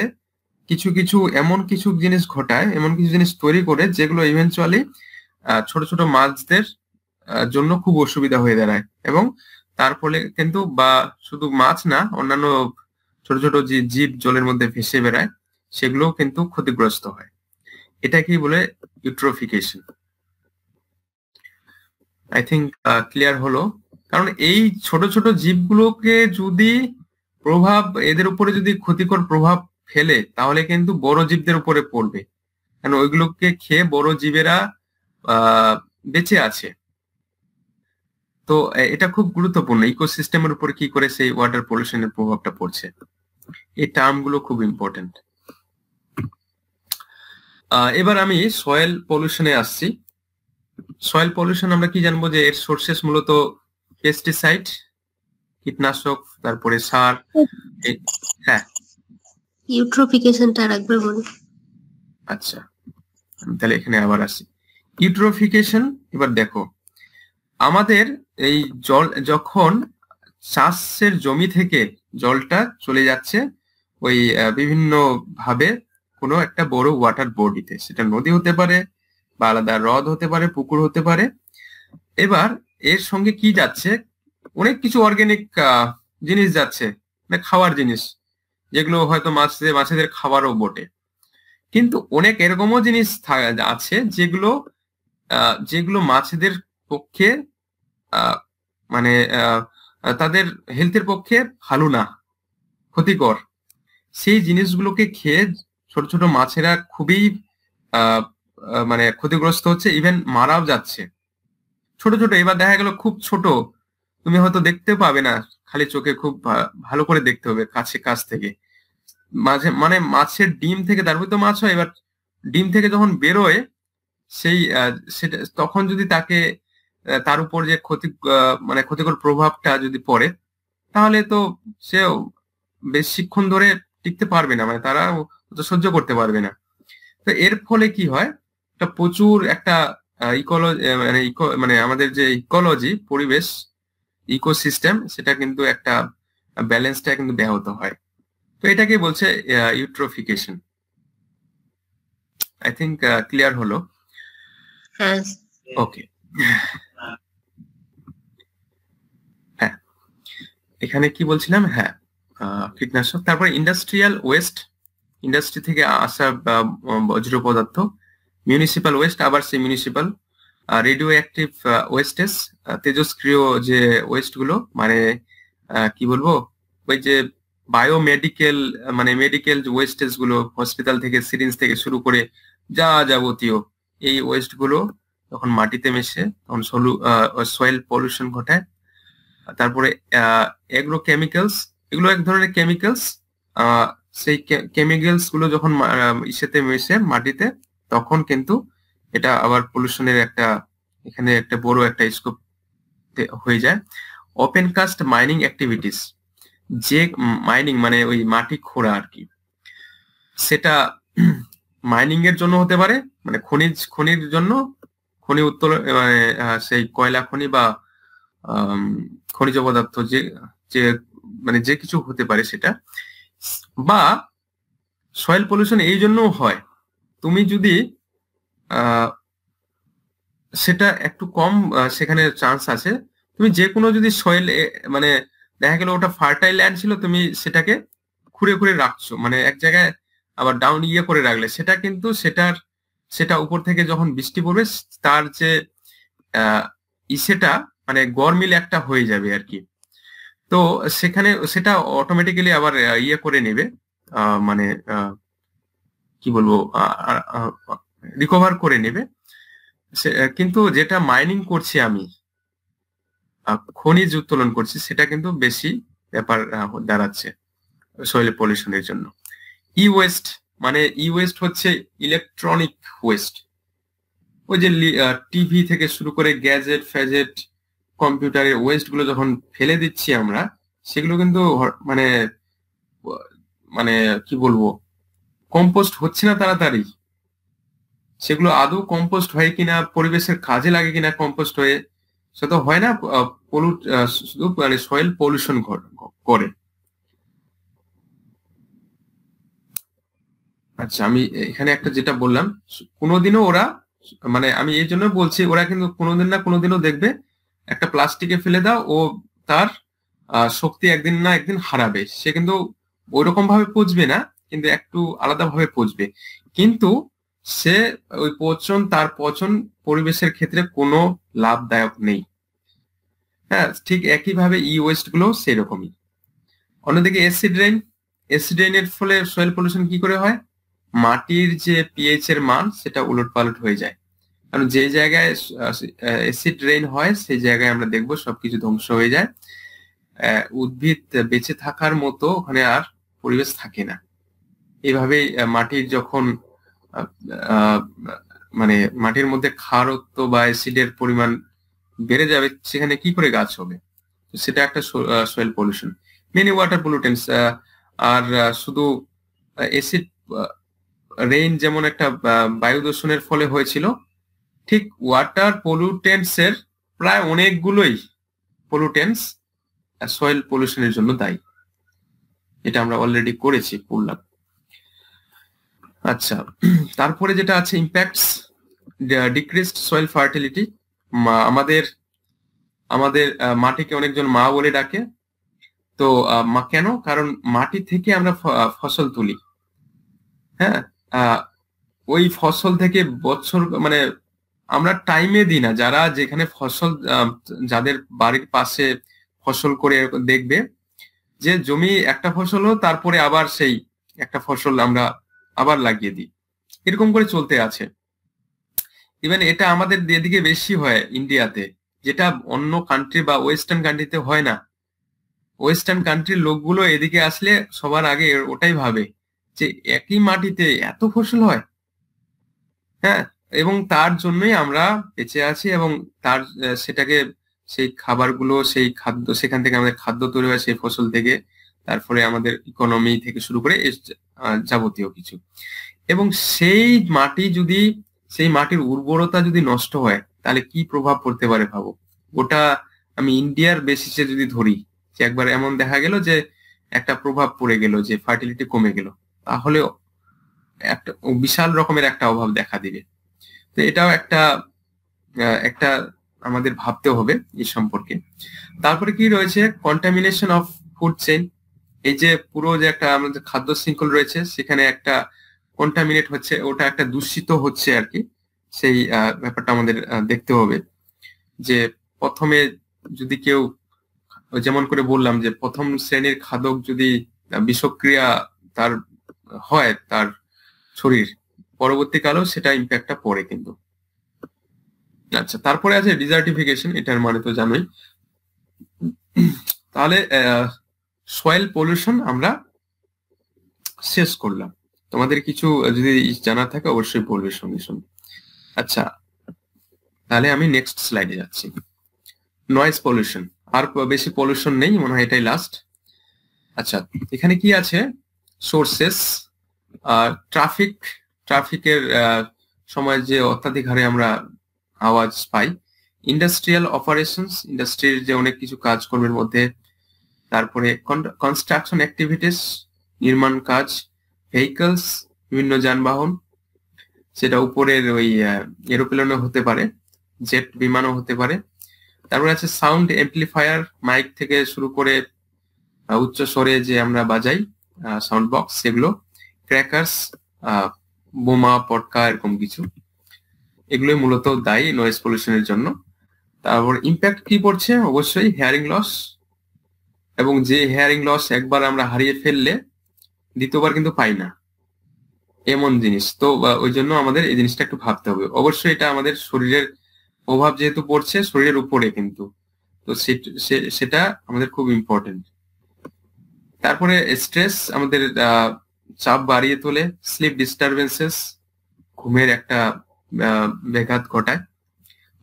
কিছু কিছু এমন কিছু জিনিস ঘটায়, এমন কিছু জিনিস তৈরি করে, যেগুলো ইভেনচুয়ালি ছোট ছোট মাছদের জন্য খুব অসুবিধা হয়ে দাঁড়ায়। এবং তার ফলে কিন্তু, বা শুধু মাছ না, অন্যান্য ছোট ছোট যে জীব জলের মধ্যে ভেসে বেড়ায়, সেগুলো কিন্তু ক্ষতিগ্রস্ত হয়। এটাকেই বলে ইউট্রোফিকেশন। আই থিঙ্ক ক্লিয়ার হলো। কারণ এই ছোট ছোট জীবগুলোকে যদি এদের উপরে যদি ক্ষতিকর প্রভাব ফেলে, তাহলে কিন্তু বড় জীবদের উপরে পড়বে, কারণ ওইগুলোকে খেয়ে বড় জীবেরা বেঁচে আছে। তো এটা খুব গুরুত্বপূর্ণ, ইকোসিস্টেমের উপর কি করে সেই ওয়াটার পলিউশনের প্রভাবটা পড়ছে। এই টার্ম গুলো খুব ইম্পর্টেন্ট। এবার আমি সয়েল পলিউশনে আসছি। সয়েল পলিউশন আমরা কি জানবো যে এর সোর্সেস মূলত পেস্টিসাইড, কীটনাশক, তারপরে সার। হ্যাঁ, ইউট্রোফিকেশনটা আরেকবার বলুন। আচ্ছা, তাহলে এখানে আবার আসি। ইউট্রোফিকেশন, এবার দেখো, আমাদের এই জল যখন চাষের জমি থেকে জলটা চলে যাচ্ছে ওই বিভিন্ন ভাবে কোনো একটা বড় ওয়াটার বডিতে, সেটা নদী হতে পারে বা আলাদা হ্রদ হতে পারে, পুকুর হতে পারে। এবার এর সঙ্গে কি যাচ্ছে, অনেক কিছু অর্গানিক জিনিস যাচ্ছে, মানে খাওয়ার জিনিস, যেগুলো হয়তো মাছেদের খাবারও বটে। কিন্তু অনেক এরকমও জিনিস আছে যেগুলো মাছেদের পক্ষে মানে তাদের হেলথের পক্ষে ভালো না, ক্ষতিকর। সেই জিনিসগুলোকে খেয়ে ছোট ছোট মাছেরা খুবই মানে ক্ষতিগ্রস্ত হচ্ছে, ইভেন মারাও যাচ্ছে। ছোট ছোট, এবার দেখা গেল খুব ছোট, তুমি হয়তো দেখতে পাবে না খালি চোখে, খুব ভালো করে দেখতে হবে কাছ থেকে। মানে মাছের ডিম থেকে, তারপরে তো মাছ হয়, এবার ডিম থেকে যখন বেরোয় সেই সেটা, তখন যদি তাকে তার উপর যে মানে ক্ষতিকর প্রভাবটা যদি পড়ে, তাহলে তো সে বেশিক্ষণ ধরে টিকতে পারবে না, মানে তারা সহ্য করতে পারবে না। তো এর ফলে কি হয়, একটা প্রচুর একটা মানে আমাদের যে ইকোলজি, পরিবেশ, ইকোসিস্টেম, সেটা কিন্তু একটা ব্যালেন্সটা কিন্তু ব্যাহত হয়। তো এটাকে বলছে ইউট্রোফিকেশন। আই থিঙ্ক ক্লিয়ার হলো। হ্যাঁ, ওকে। হ্যাঁ, এখানে কি বলছিলাম, হ্যাঁ, কীটনাশক, তারপরে ইন্ডাস্ট্রিয়াল ওয়েস্ট, ইন্ডাস্ট্রি থেকে আসা বজ্র পদার্থ, মিউনিসিপাল ওয়েস্ট, আবার সেই মিউনিসিপাল, রেডিও অ্যাক্টিভ ওয়েস্টেস, তেজস্ক্রিয় যে ওয়েস্ট গুলো, মানে কি বলবো, ওই যে বায়োমেডিকেল, মানে মেডিকেল ওয়েস্টেজ গুলো, হসপিটাল থেকে সিরিঞ্জ থেকে শুরু করে যা যাবতীয় এই ওয়েস্ট গুলো যখন মাটিতে মেশে, তখন সয়েল পলিউশন ঘটায়। তারপরে এগ্রো কেমিক্যালস, এগুলো এক ধরনের কেমিক্যালস, সেই কেমিক্যালস গুলো যখন ইসেতে মেশে মাটিতে, তখন কিন্তু এটা আবার পলিউশনের একটা, এখানে একটা বড় একটা স্কোপ হয়ে যায়। ওপেন কাস্ট মাইনিং অ্যাক্টিভিটিস, যে মাইনিং মানে ওই মাটি খোঁড়া আর কি, সেটা মাইনিং এর জন্য হতে পারে, মানে খনির জন্য, খনি উত্তোলন, মানে সেই কয়লা খনি বা খনিজ পদার্থ, যে মানে যে কিছু হতে পারে সেটা। বা সয়েল পলিউশন এই জন্য হয়, তুমি যদি সেটা একটু কম, সেখানে চান্স আছে, তুমি যে কোনো যদি সয়েল, মানে দেখা গেল ওটা ফার্টাইল ল্যান্ড ছিল, তুমি সেটাকে খুঁড়ে খুঁড়ে রাখছো, মানে এক জায়গায় আবার ডাউন করে রাখলে, সেটা কিন্তু সেটা উপর থেকে যখন বৃষ্টি পড়বে, তার যে সেটা মানে গরমিল একটা হয়ে যাবে আর কি। তো সেখানে সেটা অটোমেটিক্যালি আবার করে নেবে, মানে কি বলবো, রিকভার করে নেবে। কিন্তু যেটা মাইনিং করছি আমি, খনিজ উত্তোলন করছি সেটা কিন্তু বেশি ব্যাপার দাঁড়াচ্ছে সয়েল পলিউশনের জন্য। ই ওয়েস্ট মানে ই ওয়েস্ট হচ্ছে ইলেকট্রনিক ওয়েস্ট, ওই যে টিভি থেকে শুরু করে গ্যাজেট ফ্যাজেট কম্পিউটারের ওয়েস্ট গুলো যখন ফেলে দিচ্ছি আমরা, সেগুলো কিন্তু মানে মানে কি বলবো, কম্পোস্ট হচ্ছে না তাড়াতাড়ি। সেগুলো আদৌ কম্পোস্ট হয় কিনা, পরিবেশের কাজে লাগে কিনা কম্পোস্ট হয়ে, সে তো হয় না, শুধু মানে সয়েল পলিউশন করে। আচ্ছা, আমি এখানে একটা যেটা বললাম, কোনোদিনও ওরা, মানে আমি এই জন্য বলছি, ওরা কিন্তু কোনোদিন না কোনোদিনও দেখবে একটা প্লাস্টিকে ফেলে দাও, ও তার শক্তি একদিন না একদিন হারাবে। সে কিন্তু ওইরকম ভাবে পচবে না, কিন্তু একটু আলাদা ভাবে পচবে, কিন্তু সে ওই তার পচন পরিবেশের ক্ষেত্রে কোনো লাভদায়ক নেই। হ্যাঁ, ঠিক একইভাবে ই ওয়েস্ট গুলো সেরকমই। অন্যদিকে অ্যাসিড রেইনের ফলে সয়েল পলিউশন কি করে হয়? মাটির যে পিএইচ এর মান সেটা উলটপালট হয়ে যায়। কারণ যে জায়গায় অ্যাসিড রেইন হয় সেই জায়গায় আমরা দেখবো সবকিছু ধ্বংস হয়ে যায়, উদ্ভিদ বেঁচে থাকার মতো ওখানে আর পরিবেশ থাকে না। এইভাবেই মাটির যখন মানে মাটির মধ্যে ক্ষারত্ব বা অ্যাসিডের পরিমাণ বেড়ে যাবে, সেখানে কি করে গাছ হবে? সেটা একটা soil pollution. Many water pollutants, আর শুধু অ্যাসিড রেইন যেমন একটা বায়ু দূষণের ফলে হয়েছিল, ঠিক ওয়াটার পলিউটেন্টস এর প্রায় অনেকগুলোই পলিউটেন্টস সয়েল পলিউশনের জন্য দায়ী। এটা আমরা অলরেডি পড়লাম। আচ্ছা, তারপরে যেটা আছে ইম্প্যাক্টস ডিক্রিজড সয়েল ফার্টিলিটি। আমাদের মাটিকে অনেকজন মা বলে ডাকে। তো কেন? কারণ মাটি থেকে আমরা ফসল তুলি। হ্যাঁ, ওই ফসল থেকে বছর মানে আমরা টাইমে দিই না। যারা যেখানে ফসল, যাদের বাড়ির পাশে ফসল করে দেখবে যে জমি একটা ফসল, তারপরে আবার সেই একটা ফসল আমরা আবার লাগিয়ে দিই, এরকম করে চলতে আছে। ইভেন এটা আমাদের এদিকে বেশি হয় ইন্ডিয়াতে, যেটা অন্য কান্ট্রি বা ওয়েস্টার্ন কান্ট্রিতে হয় না। ওয়েস্টার্ন কান্ট্রির লোকগুলো এদিকে আসলে সবার আগে ওটাই ভাবে যে একই মাটিতে এত ফসল হয়। হ্যাঁ, এবং তার জন্যই আমরা বেঁচে আছি, এবং তার সেটাকে সেই খাবারগুলো, সেই খাদ্য, সেখান থেকে আমাদের খাদ্য তৈরি হয় সেই ফসল থেকে, তারপরে আমাদের ইকোনমি থেকে শুরু করে যাবতীয় কিছু। এবং সেই মাটির উর্বরতা যদি নষ্ট হয়, তাহলে কি প্রভাব পড়তে পারে ভাবো। ওটা আমি ইন্ডিয়ার বেসিসে যদি ধরি, যে একবার এমন দেখা গেল যে একটা প্রভাব পড়ে গেল, যে ফার্টিলিটি কমে গেল, তাহলে একটা বিশাল রকমের একটা অভাব দেখা দিবে। তো এটাও একটা আমাদের ভাবতে হবে এই সম্পর্কে। তারপরে কি রয়েছে? Contamination of food chain. এই যে পুরো যে একটা আমাদের খাদ্য শৃঙ্খল রয়েছে, সেখানে একটা কন্টামিনেট হচ্ছে, ওটা একটা দূষিত হচ্ছে আর কি। সেই ব্যাপারটা আমাদের দেখতে হবে। যে প্রথমে যদি কেউ, যেমন করে বললাম যে প্রথম শ্রেণীর খাদক যদি বিষক্রিয়া তার হয় তার শরীর, পরবর্তীকালেও সেটা ইম্প্যাক্টটা পড়ে কিন্তু। আচ্ছা, তারপরে আছে ডিজার্টিফিকেশন। এটার মানে তো জানোই। তাহলে সয়েল পলিউশন আমরা শেষ করলাম। তোমাদের কিছু যদি জানা থাকে অবশ্যই বলবে সঙ্গে সঙ্গে। আচ্ছা, তাহলে আমি নেক্সট স্লাইডে যাচ্ছি। Noise pollution. আর বেশি পলিউশন নেই, মনে হয় এটাই লাস্ট। আচ্ছা, এখানে কি আছে? সোর্সেস, ট্রাফিকের সময় যে অত্যাধিক হারে আমরা আওয়াজ পাই, ইন্ডাস্ট্রিয়াল অপারেশনস, ইন্ডাস্ট্রির যে অনেক কিছু কাজকর্মের মধ্যে, তারপরে কনস্ট্রাকশন অ্যাক্টিভিটিস, নির্মাণ কাজ, ভেহিকলস, বিভিন্ন যানবাহন, সেটা উপরের ওই এরোপ্লেনও হতে পারে, জেট বিমানও হতে পারে। তারপরে আছে সাউন্ড অ্যাম্পলিফায়ার, মাইক থেকে শুরু করে উচ্চ স্বরে যে আমরা বাজাই সাউন্ড বক্স, সেগুলো, ক্র্যাকার্স, বোমা, পটকা, এরকম কিছু, এগুলোই মূলত দায়ী নয়েজ পলিউশনের জন্য। তারপর ইম্প্যাক্ট কি পড়ছে? অবশ্যই হেয়ারিং লস, এবং যে হেয়ারিং লস একবার আমরা হারিয়ে ফেললে দ্বিতীয়বার কিন্তু পাই না, এমন জিনিস। তো ওই জন্য আমাদের এই জিনিসটা একটু ভাবতে হবে। অবশ্যই এটা আমাদের শরীরের প্রভাব যেহেতু পড়ছে শরীরের উপরে, কিন্তু তো সেটা আমাদের খুব ইম্পর্টেন্ট। তারপরে স্ট্রেস আমাদের চাপ বাড়িয়ে তোলে, স্লিপ ডিস্টারবেন্সেস ঘুমের একটা ব্যাঘাত ঘটায়।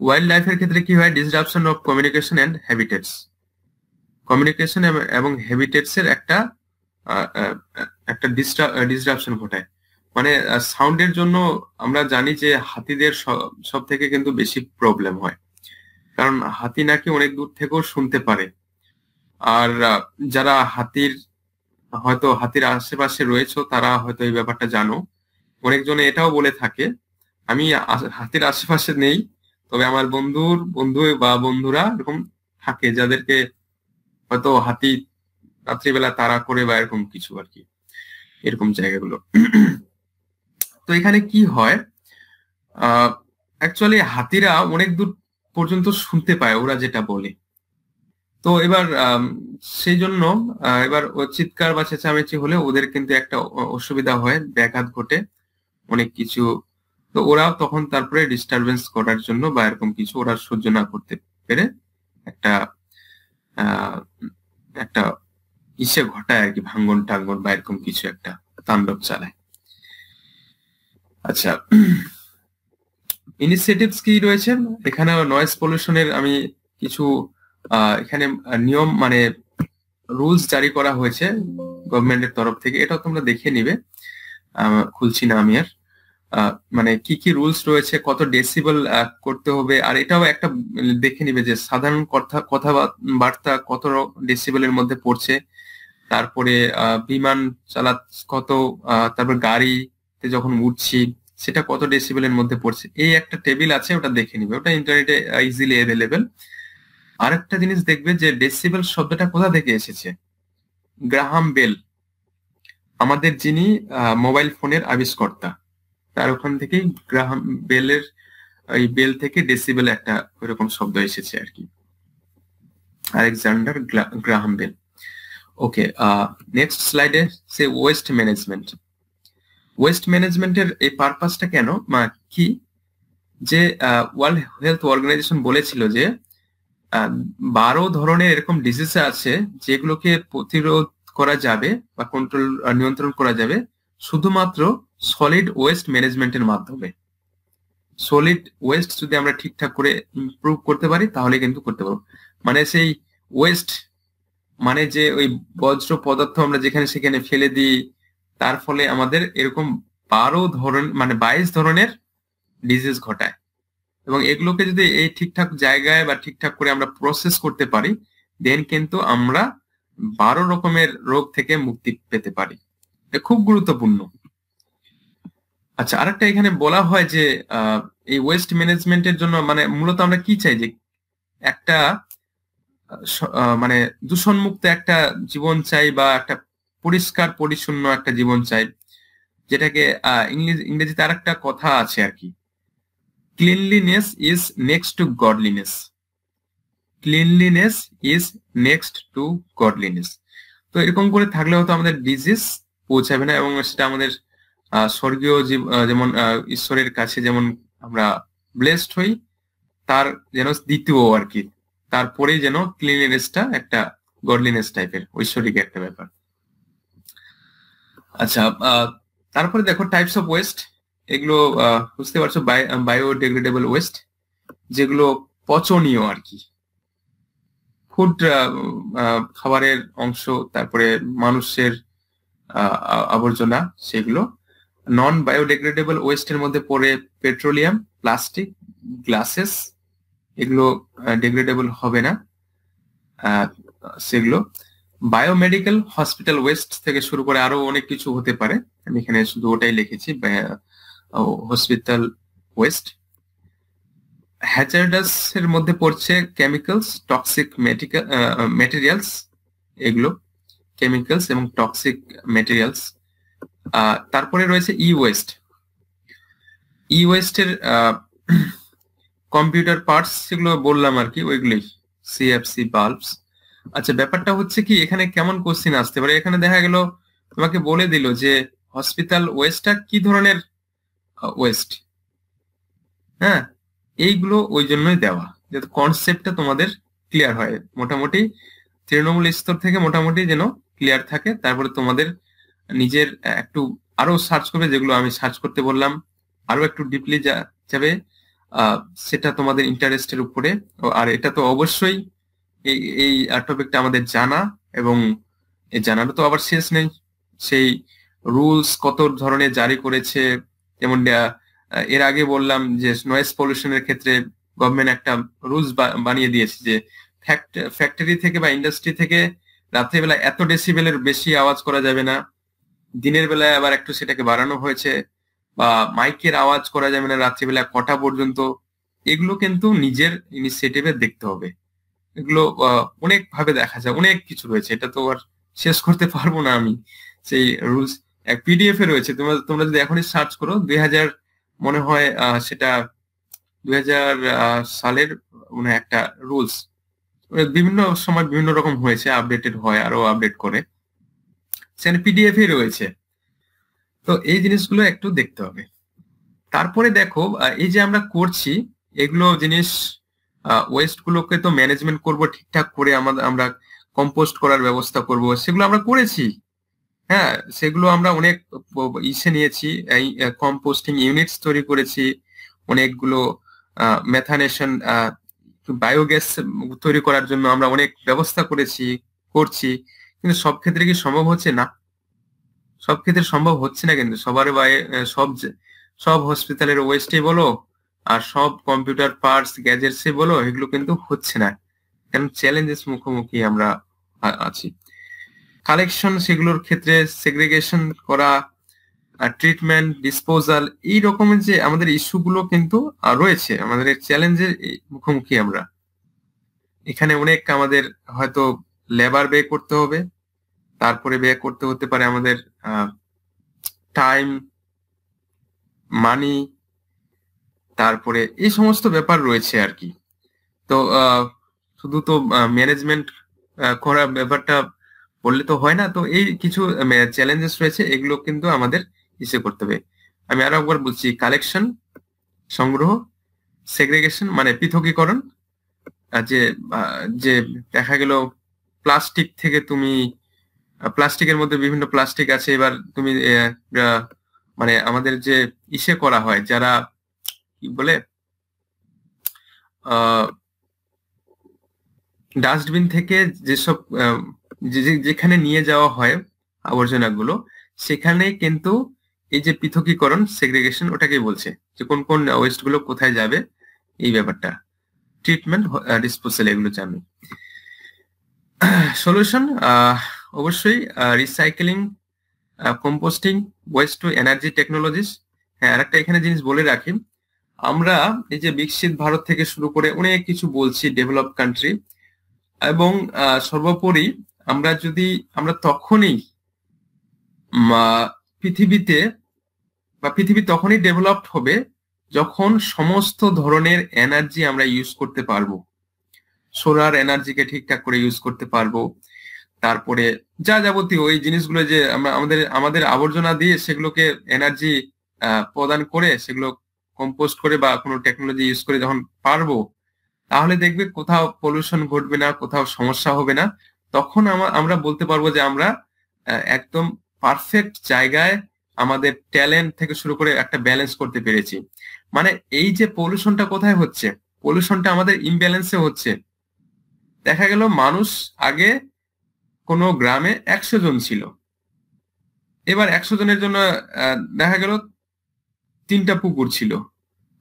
ওয়াইল্ড লাইফের ক্ষেত্রে কি হয়, disruption of communication and habitats, communication এবং হ্যাবিটেটস এর একটা ডিসরাপশন ঘটায়। মানে সাউন্ডের জন্য আমরা জানি যে হাতিদের সব থেকে কিন্তু বেশি প্রবলেম হয়, কারণ হাতি নাকি অনেক দূর থেকেও শুনতে পারে। আর যারা হাতির আশেপাশে রয়েছে তারা হয়তো এই ব্যাপারটা জানো। অনেকজনে এটাও বলে থাকে, আমি হাতির আশেপাশে নেই, তবে আমার বন্ধু বা বন্ধুরা এরকম থাকে যাদেরকে হয়তো হাতি রাত্রিবেলা তাড়া করে বা এরকম কিছু আর কি, এরকম জায়গাগুলো। তো এখানে কি হয়, অ্যাকচুয়ালি হাতিরা অনেক দূর পর্যন্ত শুনতে পায় ওরা যেটা বলে। তো এবার সেই জন্য এবার চিৎকার বা চেঁচামেচি হলে ওদের কিন্তু একটা অসুবিধা হয়, ব্যাঘাত ঘটে অনেক কিছু। তো ওরা তখন তারপরে ডিস্টারবেন্স করার জন্য বা এরকম কিছু ওরা সহ্য না করতে পেরে একটা একটা ইসে ঘটায় আর কি, ভাঙ্গন টাঙ্গন বা এরকম কিছু একটা তাণ্ডব চালায়। আচ্ছা, ইনিশিয়েটিভস কি রয়েছে এখানে? নয়েজ পলিউশনের আমি কিছু এখানে নিয়ম মানে রুলস জারি করা হয়েছে গভর্নমেন্টের তরফ থেকে, এটা তোমরা দেখে নিবে, খুলছি না আমি আর। মানে কি কি রুলস রয়েছে, কত ডেসিবেল করতে হবে, আর এটাও একটা দেখে নিবে যে সাধারণ কথাবার্তা কত ডেসিবেলের মধ্যে পড়ছে, তারপরে বিমান কত, তারপর গাড়িতে যখন উঠছি সেটা কত ডেসিবেলের মধ্যে পড়ছে, এই একটা টেবিল আছে, ওটা দেখে নিবে, ওটা ইন্টারনেটে ইজিলি অ্যাভেলেবেল। আরেকটা জিনিস দেখবে যে ডেসিবেল শব্দটা কোথা থেকে এসেছে। গ্রাহাম বেল, আমাদের যিনি মোবাইল ফোনের আবিষ্কর্তা, তার ওখান থেকেই গ্রাহাম বেলের এই বেল থেকে ডেসিবেল একটা ওইরকম শব্দ এসেছে আর কি, আলেকজান্ডার গ্রাহাম বেল। ওকে, নেক্সট স্লাইডে সে ওয়েস্ট ম্যানেজমেন্ট। ওয়েস্ট ম্যানেজমেন্টের এই পারপাসটা কেন কি, যে ওয়ার্ল্ড হেলথ অর্গানাইজেশন বলেছিল যে 12 ধরনের এরকম ডিজিজ আছে যেগুলোকে প্রতিরোধ করা যাবে বা নিয়ন্ত্রণ করা যাবে শুধুমাত্র সলিড ওয়েস্ট ম্যানেজমেন্টের মাধ্যমে। সলিড ওয়েস্ট যদি আমরা ঠিকঠাক করে ইমপ্রুভ করতে পারি তাহলে কিন্তু করতে পারবো। মানে সেই ওয়েস্ট মানে যে ওই বজ্র পদার্থ আমরা যেখানে সেখানে ফেলে দিই, তার ফলে আমাদের এরকম 22 ধরনের ডিজিজ ঘটায়। এবং এগুলোকে যদি এই ঠিকঠাক জায়গায় বা ঠিকঠাক করে আমরা প্রসেস করতে পারি, দেন কিন্তু আমরা 12 রকমের রোগ থেকে মুক্তি পেতে পারি। খুব গুরুত্বপূর্ণ। আচ্ছা, আরেকটা এখানে বলা হয় যে এই ওয়েস্ট ম্যানেজমেন্টের জন্য মানে মূলত আমরা কি চাই, যে একটা মানে দূষণমুক্ত একটা জীবন চাই বা একটা পরিষ্কার পরিচ্ছন্ন একটা জীবন চাই, যেটাকে ইংরেজিতে আর একটা কথা আছে আর কি, cleanliness is next to godliness. Cleanliness is next to godliness. তো এরকম করে থাকলে হয়তো আমাদের ডিজিজ পৌঁছাবে না, এবং সেটা আমাদের স্বর্গীয় যেমন ঈশ্বরের কাছে যেমন আমরা ব্লেসড হই, তার যেন দ্বিতীয় আর কি, তারপরেই যেন ক্লিনলিনেসটা একটা গডলিনেস টাইপের ঐশ্বরিক একটা ব্যাপার। আচ্ছা, তারপরে দেখো টাইপস অফ ওয়েস্ট, এগুলো বুঝতে পারছো, বায়োডিগ্রেডেবল ওয়েস্ট যেগুলো পচনীয় আর কি, ফুড খাবারের অংশ, তারপরে মানুষের আবর্জনা সেগুলো। নন বায়োডিগ্রেডেবল ওয়েস্টের মধ্যে পড়ে পেট্রোলিয়াম, প্লাস্টিক, গ্লাসেস, এগুলো ডিগ্রেডেবল হবে না সেগুলো। বায়োমেডিক্যাল, হসপিটাল ওয়েস্ট থেকে শুরু করে আরো অনেক কিছু হতে পারে, আমি এখানে শুধু ওটাই লিখেছি, হসপিটাল ওয়েস্ট। হ্যাজার্ডাস এর মধ্যে পড়ছে কেমিক্যালস, টক্সিক মেটেরিয়ালস, এগুলো কেমিক্যালস এবং টক্সিক মেটেরিয়ালস। তারপরে রয়েছে ই ওয়েস্ট। ই ওয়েস্টের কম্পিউটার পার্টস, সেগুলো বললাম আর কি, ওইগুলোই সিএফসি বাল্বস। আচ্ছা, ব্যাপারটা হচ্ছে কি, এখানে কেমন কোশ্চিন আসতে পারে, এখানে দেখা গেল তোমাকে বলে দিল যে হসপিটাল ওয়েস্টটা কি ধরনের ওয়েস্ট, হ্যাঁ, এইগুলো ওই জন্যই দেওয়া, যাতে কনসেপ্টটা তোমাদের ক্লিয়ার হয়, মোটামুটি তৃণমূল স্তর থেকে মোটামুটি যেন ক্লিয়ার থাকে। তারপরে তোমাদের নিজের একটু আরো সার্চ করবে, যেগুলো আমি সার্চ করতে বললাম, আরো একটু ডিপলি যাবে, সেটা তোমাদের ইন্টারেস্টের উপরে। আর এটা তো অবশ্যই এই এই টপিকটা আমাদের জানা, এবং এই জানারও তো আবার শেষ নেই। সেই রুলস কত ধরনের জারি করেছে, যেমন এর আগে বললাম যে নয়েজ পলিউশনের ক্ষেত্রে গভর্নমেন্ট একটা রুলস বানিয়ে দিয়েছে যে ফ্যাক্টরি থেকে বা ইন্ডাস্ট্রি থেকে রাত্রিবেলা এত ডেসিবেলের বেশি আওয়াজ করা যাবে না, দিনের বেলায় আবার একটু সেটাকে বাড়ানো হয়েছে, বা মাইকের আওয়াজ করা যাবে না রাত্রিবেলা কটা পর্যন্ত। এগুলো কিন্তু নিজের ইনিশিয়েটিভে দেখতে হবে। এগুলো অনেক ভাবে দেখা যায়, অনেক কিছু রয়েছে, এটা তো আর শেষ করতে পারবো না আমি। সেই রুলস এক পিডিএফ এ রয়েছে, তোমরা যদি এখনই সার্চ করো 2000 মনে হয় সেটা 2000 সালের মানে একটা রুলস, বিভিন্ন সময় বিভিন্ন রকম হয়েছে, আপডেটেড হয়, আরো আপডেট করে, সেখানে পিডিএফ এ রয়েছে। তো এই জিনিসগুলো একটু দেখতে হবে। তারপরে দেখো এই যে আমরা করছি এগুলো জিনিস, ওয়েস্ট গুলোকে তো ম্যানেজমেন্ট করব ঠিকঠাক করে, আমরা কম্পোস্ট করার ব্যবস্থা করব, সেগুলো আমরা করেছি। হ্যাঁ, সেগুলো আমরা অনেক ইসে নিয়েছি, এই কম্পোস্টিং ইউনিটস তৈরি করেছি, অনেকগুলো মেথানেশন বায়োগ্যাস তৈরি করার জন্য আমরা অনেক ব্যবস্থা করছি। কিন্তু সব ক্ষেত্রে কি সম্ভব হচ্ছে? না, সব ক্ষেত্রে সম্ভব হচ্ছে না। কিন্তু সব হসপিটালের ওয়েস্টে বলো আর সব কম্পিউটার পার্টস গ্যাজেটসে বলো, এগুলো কিন্তু হচ্ছে না, কারণ চ্যালেঞ্জেস মুখোমুখি আমরা আছি। কালেকশন, সেগুলোর ক্ষেত্রে সেগ্রিগেশন করা, ট্রিটমেন্ট, ডিসপোজাল, এই রকমের যে আমাদের ইস্যুগুলো কিন্তু রয়েছে, আমাদের চ্যালেঞ্জের মুখোমুখি আমরা। এখানে অনেক আমাদের হয়তো লেবার ব্যয় করতে হবে, তারপরে ব্যয় করতে হতে পারে আমাদের টাইম, মানি, তারপরে এই সমস্ত ব্যাপার রয়েছে আর কি। তো শুধু তো ম্যানেজমেন্ট করার ব্যাপারটা বললে তো হয় না, তো এই কিছু চ্যালেঞ্জেস রয়েছে, এগুলো কিন্তু আমাদের ইসে করতে হবে। আমি আরো একবার বলছি, কালেকশন, সংগ্রহ, সেগ্রিগেশন মানে পৃথকীকরণ, যে যে দেখা গেল প্লাস্টিক থেকে তুমি, প্লাস্টিকের মধ্যে বিভিন্ন প্লাস্টিক আছে, এবার তুমি মানে আমাদের যে ইসে করা হয়, যারা কি বলে ডাস্টবিন থেকে যেসব যেখানে নিয়ে যাওয়া হয় আবর্জনাগুলো, সেখানে কিন্তু এই যে পৃথকীকরণ, সেগ্রিগেশন, ওটাকেই বলছে যে কোন কোন ওয়েস্ট গুলো কোথায় যাবে, এই ব্যাপারটা, ট্রিটমেন্ট, ডিসপোজাল, এগুলো জানি। সলিউশন অবশ্যই recycling, composting, waste to energy technologies. হ্যাঁ, আরেকটা এখানে জিনিস বলে রাখি, আমরা এই যে বিকশিত ভারত থেকে শুরু করে অনেক কিছু বলছি, ডেভেলপ কান্ট্রি, এবং সর্বোপরি আমরা তখনই পৃথিবীতে বা পৃথিবী তখনই ডেভেলপড হবে যখন সমস্ত ধরনের এনার্জি আমরা ইউজ করতে পারবো, সোলার এনার্জিকে ঠিকঠাক করে ইউজ করতে পারবো, তারপরে যা যাবতীয় ওই জিনিসগুলো যে আমরা আমাদের আবর্জনা দিয়ে সেগুলোকে এনার্জি প্রদান করে, সেগুলো কম্পোস্ট করে বা কোনো টেকনোলজি ইউজ করে যখন পারবো, তাহলে দেখবে কোথাও পলিউশন ঘটবে না, কোথাও সমস্যা হবে না। তখন আমরা বলতে পারবো যে আমরা একদম পারফেক্ট জায়গায় আমাদের ট্যালেন্ট থেকে শুরু করে একটা ব্যালেন্স করতে পেরেছি। মানে এই যে পলিউশনটা কোথায় হচ্ছে, পলিউশনটা আমাদের ইমব্যালেন্সে হচ্ছে। দেখা গেল মানুষ আগে কোনো গ্রামে 100 জন ছিল, এবার 100 জনের জন্য দেখা গেল 3টা পুকুর ছিল,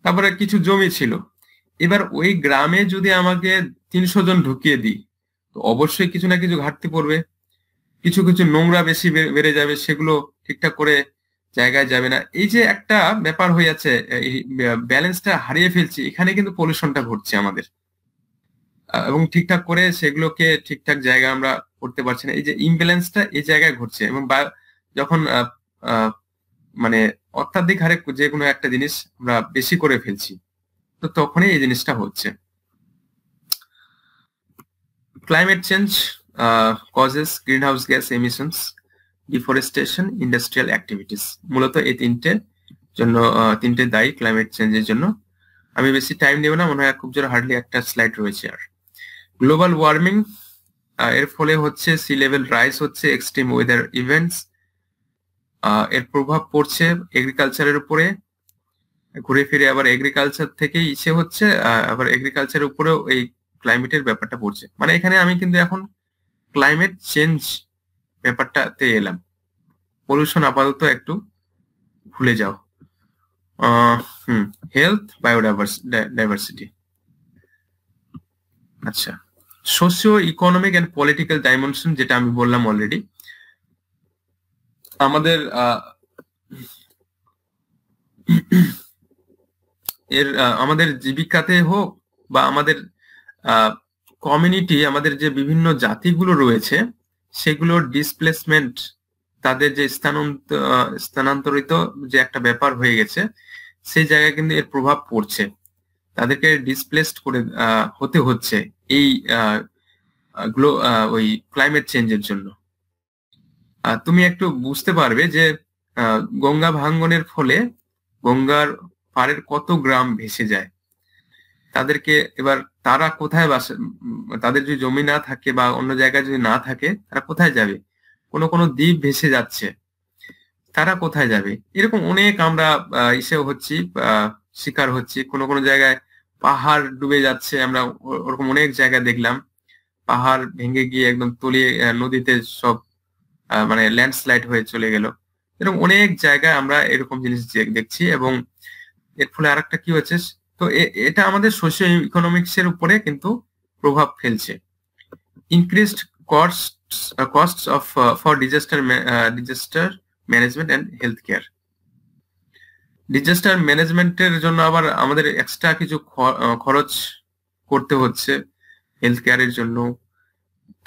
তারপরে কিছু জমি ছিল। এবার ওই গ্রামে যদি আমাকে 300 জন ঢুকিয়ে দিই, তো অবশ্যই কিছু না কিছু ঘাটতি পড়বে, কিছু কিছু নোংরা বেশি বেড়ে যাবে, সেগুলো ঠিকঠাক করে জায়গায় যাবে না। এই যে একটা ব্যাপার হয়ে যাচ্ছে, এই ব্যালেন্সটা হারিয়ে ফেলছি, এখানে কিন্তু পলিউশনটা ঘটছে আমাদের, এবং ঠিকঠাক করে সেগুলোকে ঠিকঠাক জায়গায় আমরা করতে পারছি না। এই যে ইমব্যালেন্সটা এই জায়গায় ঘটছে, এবং যখন মানে অত্যাধিক হারে যে কোনো একটা জিনিস আমরা বেশি করে ফেলছি, তো তখনই এই জিনিসটা হচ্ছে। Climate change causes greenhouse gas emissions, deforestation, industrial activities, মূলত এই তিনটে দায়ী ক্লাইমেট চেঞ্জের জন্য। আমি বেশি টাইম নেব না, মনে হয় খুব জোর হার্ডলি একটা স্লাইড রয়েছে আর। গ্লোবাল ওয়ার্মিং এর ফলে হচ্ছে সি লেভেল রাইজ হচ্ছে, এক্সট্রিম ওয়েদার ইভেন্টস এর প্রভাব পড়ছে এগ্রিকালচারের উপরে, ঘুরে ফিরে আবার এগ্রিকালচার থেকেই ইসে হচ্ছে, আবার এগ্রিকালচারের উপরেও এই ক্লাইমেটের ব্যাপারটা পড়ছে। মানে এখানে আমি কিন্তু এখন ক্লাইমেট চেঞ্জ ব্যাপারটাতে এলাম, পলিউশন আপাতত একটু ভুলে যাও। Health, biodiversity. আচ্ছা, socio economic and political dimension, যেটা আমি বললাম অলরেডি, আমাদের আমাদের জীবিকাতে হোক বা আমাদের কমিউনিটি, আমাদের যে বিভিন্ন জাতিগুলো রয়েছে সেগুলোর ডিসপ্লেসমেন্ট, তাদের যে স্থানান্তরিত যে একটা ব্যাপার হয়ে গেছে, সেই জায়গায় কিন্তু এর প্রভাব পড়ছে, তাদেরকে ডিসপ্লেসড করে হতে হচ্ছে এই ওই ক্লাইমেট চেঞ্জের জন্য। তুমি একটু বুঝতে পারবে যে গঙ্গা ভাঙ্গনের ফলে গঙ্গার পাড়ের কত গ্রাম ভেসে যায়, তাদেরকে এবার তারা কোথায় বাসে, তাদের যদি জমি না থাকে বা অন্য জায়গায় যদি না থাকে তারা কোথায় যাবে? কোনো কোনো দ্বীপ ভেসে যাচ্ছে, তারা কোথায় যাবে? এরকম অনেক আমরা ইসেও হচ্ছি, শিকার হচ্ছি। কোনো কোনো জায়গায় পাহাড় ডুবে যাচ্ছে, আমরা ওরকম অনেক জায়গায় দেখলাম পাহাড় ভেঙে গিয়ে একদম তলিয়ে নদীতে সব মানে ল্যান্ডস্লাইড হয়ে চলে গেল। এরকম অনেক জায়গায় আমরা এরকম জিনিস দেখছি। এবং এর ফলে আরেকটা কি হচ্ছে, তো এটা আমাদের সোশিও ইকোনমিক্স এর উপরে কিন্তু প্রভাব ফেলছে। Increased costs of for disaster management and health care. Disaster ম্যানেজমেন্টের জন্য আবার আমাদের এক্সট্রা কিছু খরচ করতে হচ্ছে হেলথ কেয়ারের জন্য।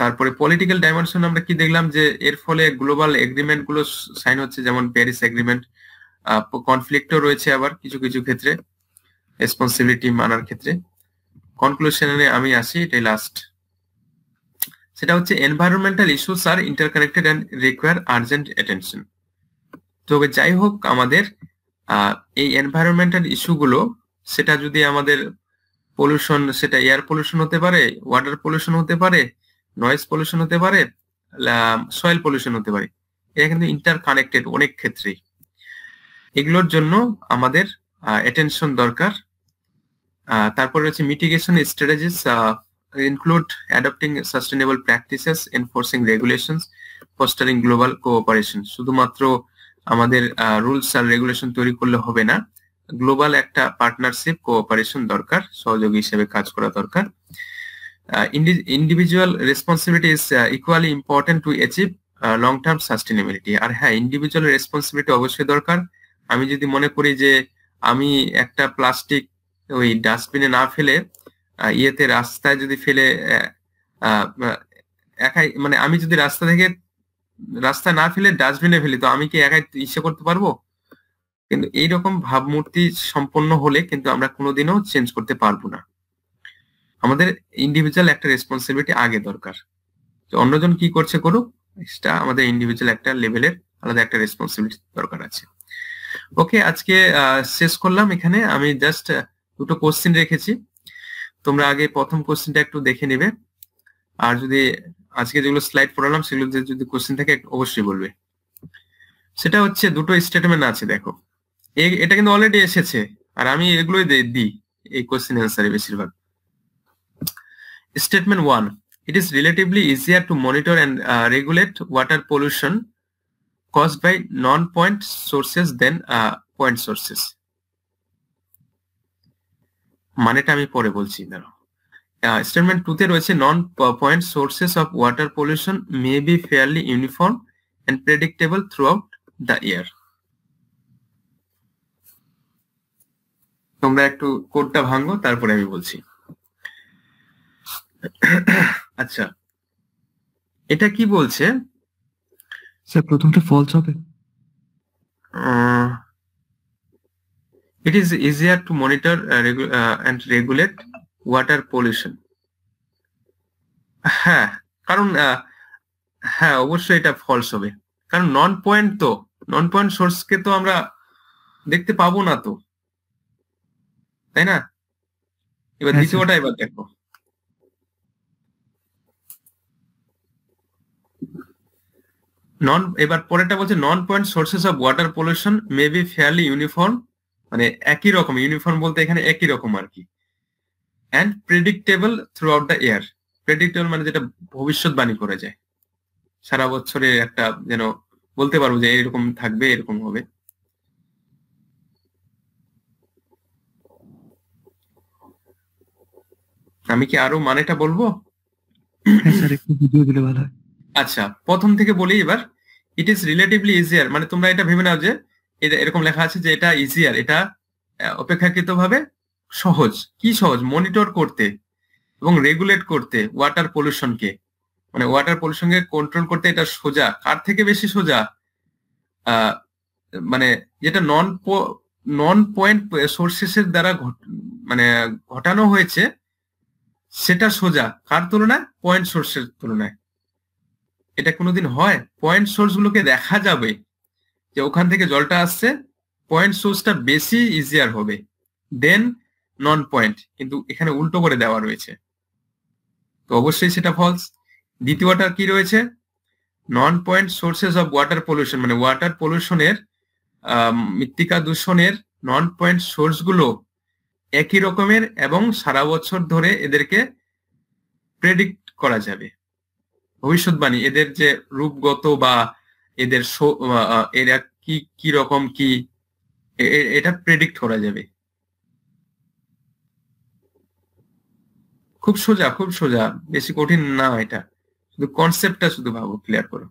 তারপরে পলিটিক্যাল ডাইমেনশন আমরা কি দেখলাম, যে এর ফলে গ্লোবাল এগ্রিমেন্ট গুলো সাইন হচ্ছে, যেমন প্যারিস এগ্রিমেন্ট। কনফ্লিক্টও রয়েছে আবার কিছু কিছু ক্ষেত্রে, রেসপন্সিবিলিটি মানার ক্ষেত্রে। কনক্লুশনে আমি আসি, এটাই লাস্ট। সেটা হচ্ছে environmental issues are interconnected and require urgent attention. তবে যাই হোক, আমাদের এই এনভায়রনমেন্টাল ইস্যুগুলো, সেটা যদি আমাদের পলিউশন, সেটা এয়ার পলিউশন হতে পারে, ওয়াটার পলিউশন হতে পারে, নয়েজ পলিউশন হতে পারে, সয়েল পলিউশন হতে পারে, এটা কিন্তু ইন্টারকানেক্টেড অনেক ক্ষেত্রেই। এগুলোর জন্য আমাদের অ্যাটেনশন দরকার। তারপরে হচ্ছে mitigation strategies include adopting sustainable practices, enforcing regulations, fostering global cooperation. শুধুমাত্র আমাদের রুলস আর রেগুলেশন তৈরি করলে হবে না, গ্লোবাল একটা পার্টনারশিপ, কোঅপারেশন দরকার, সহযোগী হিসেবে কাজ করা দরকার। Individual responsibility is equally important to achieve long term sustainability. আর হ্যাঁ, ইন্ডিভিজুয়াল রেসপন্সিবিলিটি অবশ্যই দরকার। আমি যদি মনে করি যে আমি একটা প্লাস্টিক ওই ডাস্টবিনে না ফেলে ইয়েতে রাস্তায় যদি ফেলে একাই, মানে আমি যদি রাস্তা না ফেলে ডাস্টবিনে ফেলি, তো আমি কি একাই ইচ্ছে করতে পারবো? কিন্তু এইরকম ভাবমূর্তি সম্পন্ন হলে কিন্তু আমরা কোনোদিনও চেঞ্জ করতে পারবো না। আমাদের ইন্ডিভিজুয়াল একটা রেসপন্সিবিলিটি আগে দরকার, যে অন্যজন কি করছে করুক, এটা আমাদের ইন্ডিভিজুয়াল একটা লেভেলের আলাদা একটা রেসপন্সিবিলিটি দরকার আছে। ওকে, আজকে শেষ করলাম এখানে। আমি জাস্ট দুটো কোশ্চেন রেখেছি, তোমরা আগে প্রথম কোশ্চেনটা একটু দেখে নেবে, আর যদি আজকে যেগুলো স্লাইড পড়ালাম সেগুলো যদি কোশ্চেন থাকে অবশ্যই বলবে। সেটা হচ্ছে দুটো স্টেটমেন্ট আছে, দেখো এটা কিন্তু অলরেডি এসেছে, আর আমি এগুলোই দিই এই কোশ্চেন অ্যান্সারে বেশিরভাগ। Statement 1, it is relatively easier to monitor and regulate water pollution caused by non-point sources than point sources. মানেটা আমি পরে বলছি, দাঁড়াও। স্টেটমেন্ট 2 তে রয়েছে non point sources of water pollution may be fairly uniform and predictable throughout the year. তোমরা একটু কোডটা ভাঙো, তারপরে আমি বলছি। আচ্ছা, এটা কি বলছে? স্যার প্রথমটা ফলস হবে। It is easier to monitor and regulate water pollution. হ্যাঁ, কারণ হ্যাঁ অবশ্যই এটা ফলস হবে, কারণ নন পয়েন্ট সোর্সকে তো আমরা দেখতে পাবো না তো, তাই না? এবার দ্বিতীয়টা এবার দেখো, এবার পরেরটা বলছে non point sources of water pollution may be fairly uniform, মানে একই রকম, ইউনিফর্ম বলতে এখানে একই রকম আর কি, and predictable throughout the year. Predictable মানে যেটা ভবিষ্যৎবাণী করে যায়, সারা বছরে একটা যেন বলতে পারবো যে এরকম থাকবে, এরকম হবে। আমি কি আরো মানেটা বলবো? হ্যাঁ স্যার, একটু ভিডিও দিলে ভালো হয়। আচ্ছা, প্রথম থেকে বলি এবার। ইট ইজ রিলেটিভলি ইজিয়ার, মানে তোমরা এটা ভেবে নাও যে এটা এরকম লেখা আছে যে এটা ইজিয়ার, এটা অপেক্ষাকৃতভাবে সহজ। কি সহজ? মনিটর করতে এবং রেগুলেট করতে ওয়াটার পলিউশনকে, মানে ওয়াটার পলিউশনকে কন্ট্রোল করতে এটা সোজা। কার থেকে বেশি সোজা? মানে যেটা নন পয়েন্ট সোর্সেসের দ্বারা মানে ঘটানো হয়েছে সেটা সোজা। কার তুলনায়? পয়েন্ট সোর্সের তুলনায়। এটা কোনোদিন হয়? পয়েন্ট সোর্স গুলোকে দেখা যাবে যে ওখান থেকে জলটা আসছে, পয়েন্ট সোর্সটা বেশি ইজিয়ার হবে দেন নন পয়েন্ট, কিন্তু এখানে উল্টো করে দেওয়া রয়েছে, তো অবশ্যই সেটা ফলস। দ্বিতীয়টা কি রয়েছে? Non point sources of water pollution, মানে ওয়াটার পলিউশনের মৃত্তিকা দূষণের নন পয়েন্ট সোর্স গুলো একই রকমের এবং সারা বছর ধরে এদেরকে প্রেডিক্ট করা যাবে, ভবিষ্যৎবাণী, এদের যে রূপগত বা এদের এরা কি কি রকম কি এটা প্রেডিক্ট করা যাবে। খুব সোজা, খুব সোজা, বেশি কঠিন না এটা, শুধু কনসেপ্টটা শুধু ভাবো, ক্লিয়ার করো।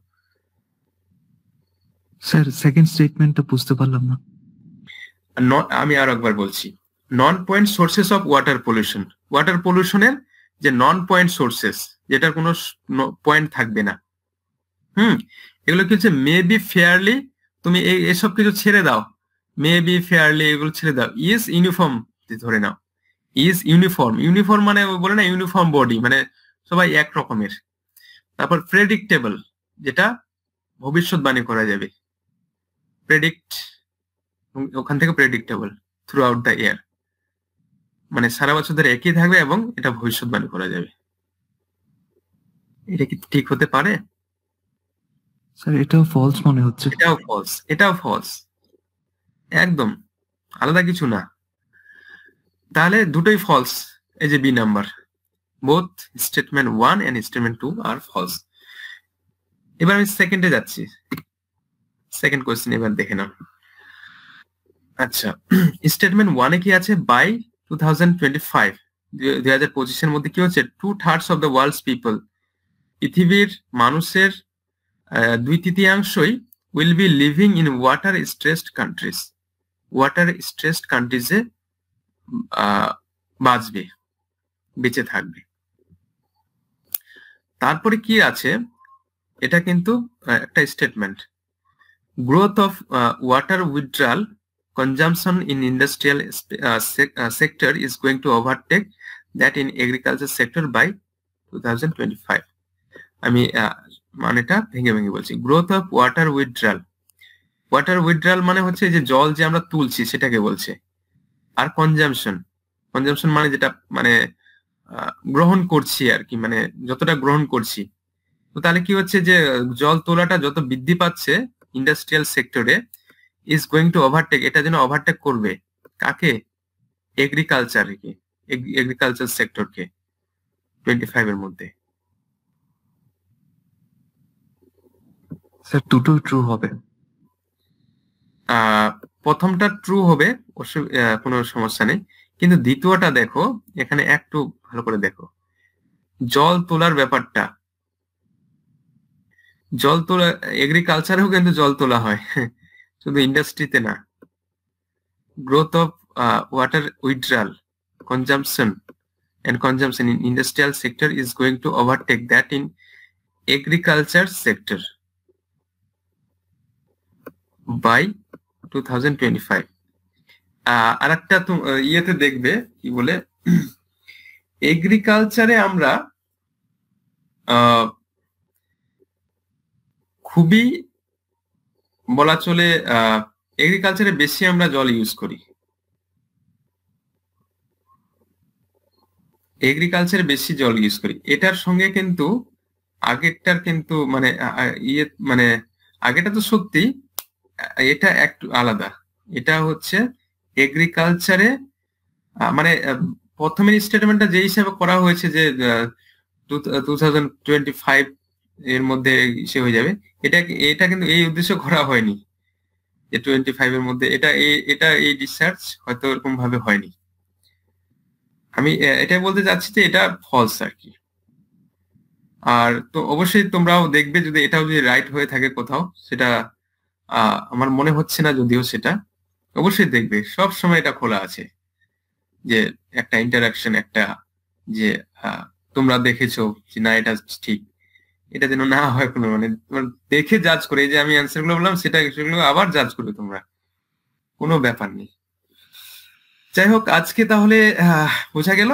স্যার সেকেন্ড স্টেটমেন্টটা বুঝতে পারলাম না। আমি আরো একবার বলছি, non point sources of water pollution, water পলিউশনের যে নন পয়েন্ট সোর্সেস, যেটার কোনো পয়েন্ট থাকবে না, এগুলো কি হচ্ছে? মে বি ফেয়ারলি, তুমি এসব কিছু ছেড়ে দাও, মে বি ফেয়ারলি এগুলো ছেড়ে দাও, ইজ ইউনিফর্ম ধরে নাও, ইজ ইউনিফর্ম। ইউনিফর্ম মানে বলে না ইউনিফর্ম বডি, মানে সবাই এক রকমের। তারপর প্রেডিক্টেবল, যেটা ভবিষ্যৎবাণী করা যাবে, প্রেডিক্ট, ওখান থেকে প্রেডিক্টেবল থ্রু আউট দ্য ইয়ার, মানে সারা বছর ধরে একই থাকবে এবং এটা ভবিষ্যৎবাণী করা যাবে। এটা কি ঠিক হতে পারে? স্যার এটাও ফলস মনে হচ্ছে। এটাও ফলস, এটাও ফলস, একদম আলাদা কিছু না। তাহলে দুটোই ফলস, এই যে B number, both statement 1 and statement 2 are false. এবার আমি সেকেন্ডে যাচ্ছি, সেকেন্ড কোয়েশ্চেন এবার দেখে নাও। আচ্ছা, স্টেটমেন্ট 1 এ কি আছে? বাই 2025, 2025 এর মধ্যে কি হচ্ছে? 2/3 অফ দ্য ওয়ার্ল্ডস পিপল, পৃথিবীর মানুষের 2/3 will be living in water stressed countries, water stressed কান্ট্রিজে বাঁচবে, বেঁচে থাকবে। তারপরে কি আছে? এটা কিন্তু একটা statement, growth of water withdrawal consumption in industrial sector is going to overtake that in agriculture sector by 2025. আমি মানেটা ভেঙে ভেঙে বলছি। Growth of water withdrawal, water withdrawal মানে হচ্ছে যে জল যে আমরা তুলছি সেটাকে বলছে। আর কনজামশন, কনজামশন মানে যেটা মানে গ্রহণ করছি আর কি, মানে যতটা গ্রহণ করছি। তো তাহলে কি হচ্ছে যে জল তোলাটা যত বৃদ্ধি পাচ্ছে ইন্ডাস্ট্রিয়াল সেক্টরে, is going to overtake, এটা যেন ওভারটেক করবে কাকে? এগ্রিকালচারকে, এগ্রিকালচার সেক্টরকে 25 এর মধ্যে। স্যার দুটো ট্রু হবে। প্রথমটা ট্রু হবে, কোনো সমস্যা নেই, কিন্তু দ্বিতীয়টা দেখো, এখানে একটু ভালো করে দেখো, জল তোলার ব্যাপারটা, জল তোলা এগ্রিকালচারেও কিন্তু জল তোলা হয়, শুধু ইন্ডাস্ট্রিতে না। Growth of water withdrawal, consumption in industrial sector is going to overtake that in agriculture sector by 2025. আর একটা ইয়েতে দেখবে কি বলে, এগ্রিকালচারে আমরা খুবই বলা চলে এগ্রিকালচারে বেশি আমরা জল ইউজ করি, এগ্রিকালচারে বেশি জল ইউজ করি। এটার সঙ্গে কিন্তু আগেরটার কিন্তু মানে ইয়ে মানে আগেটা তো সত্যি, এটা একটু আলাদা। এটা হচ্ছে এগ্রিকালচারে মানে প্রথমের স্টেটমেন্টটা যে হিসাবে করা হয়েছে যে 2025 এর মধ্যে সে হয়ে যাবে, এটা এটা কিন্তু এই উদ্দেশ্য করা হয়নি যে 25 এর মধ্যে। এটা এই রিসার্চ হয়তো এরকম ভাবে হয়নি। আমি এটাই বলতে চাচ্ছি যে এটা ফলস আর কি। আর তো অবশ্যই তোমরাও দেখবে যদি এটাও যদি রাইট হয়ে থাকে কোথাও, সেটা আমার মনে হচ্ছে না যদিও, সেটা অবশ্যই দেখবে। সব সময় এটা খোলা আছে যে একটা ইন্টারাকশন, একটা যে তোমরা দেখেছো যে না এটা ঠিক, এটা যেন না হয় কোনো, মানে তোমার দেখে জাজ করে, এই যে আমি অ্যান্সার গুলো বললাম সেগুলো আবার জাজ করবে তোমরা, কোনো ব্যাপার নেই। যাই হোক, আজকে তাহলে বোঝা গেল?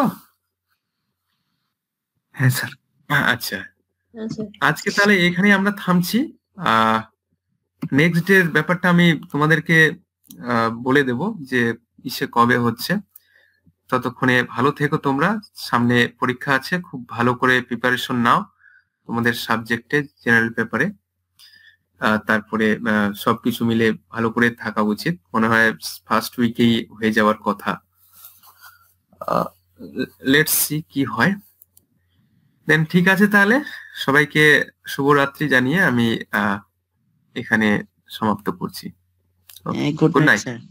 হ্যাঁ স্যার। আচ্ছা, আচ্ছা, আজকে তাহলে এখানে আমরা থামছি। নেক্সট ডে ব্যাপারটা আমি তোমাদেরকে বলে দেব যে ইসে কবে হচ্ছে। ততক্ষণে ভালো থেকো তোমরা, সামনে পরীক্ষা আছে, খুব ভালো করে প্রিপারেশন নাও তোমাদের সাবজেক্টে, জেনারেল পেপারে। তারপরে সবকিছু মিলে ভালো করে থাকা উচিত, মনে হয় ফার্স্ট উইকেই হয়ে যাওয়ার কথা। লেটস সি কি হয়। দেন ঠিক আছে, তাহলে সবাইকে শুভরাত্রি জানিয়ে আমি এখানে সমাপ্ত করছি। Good good night night. Sir.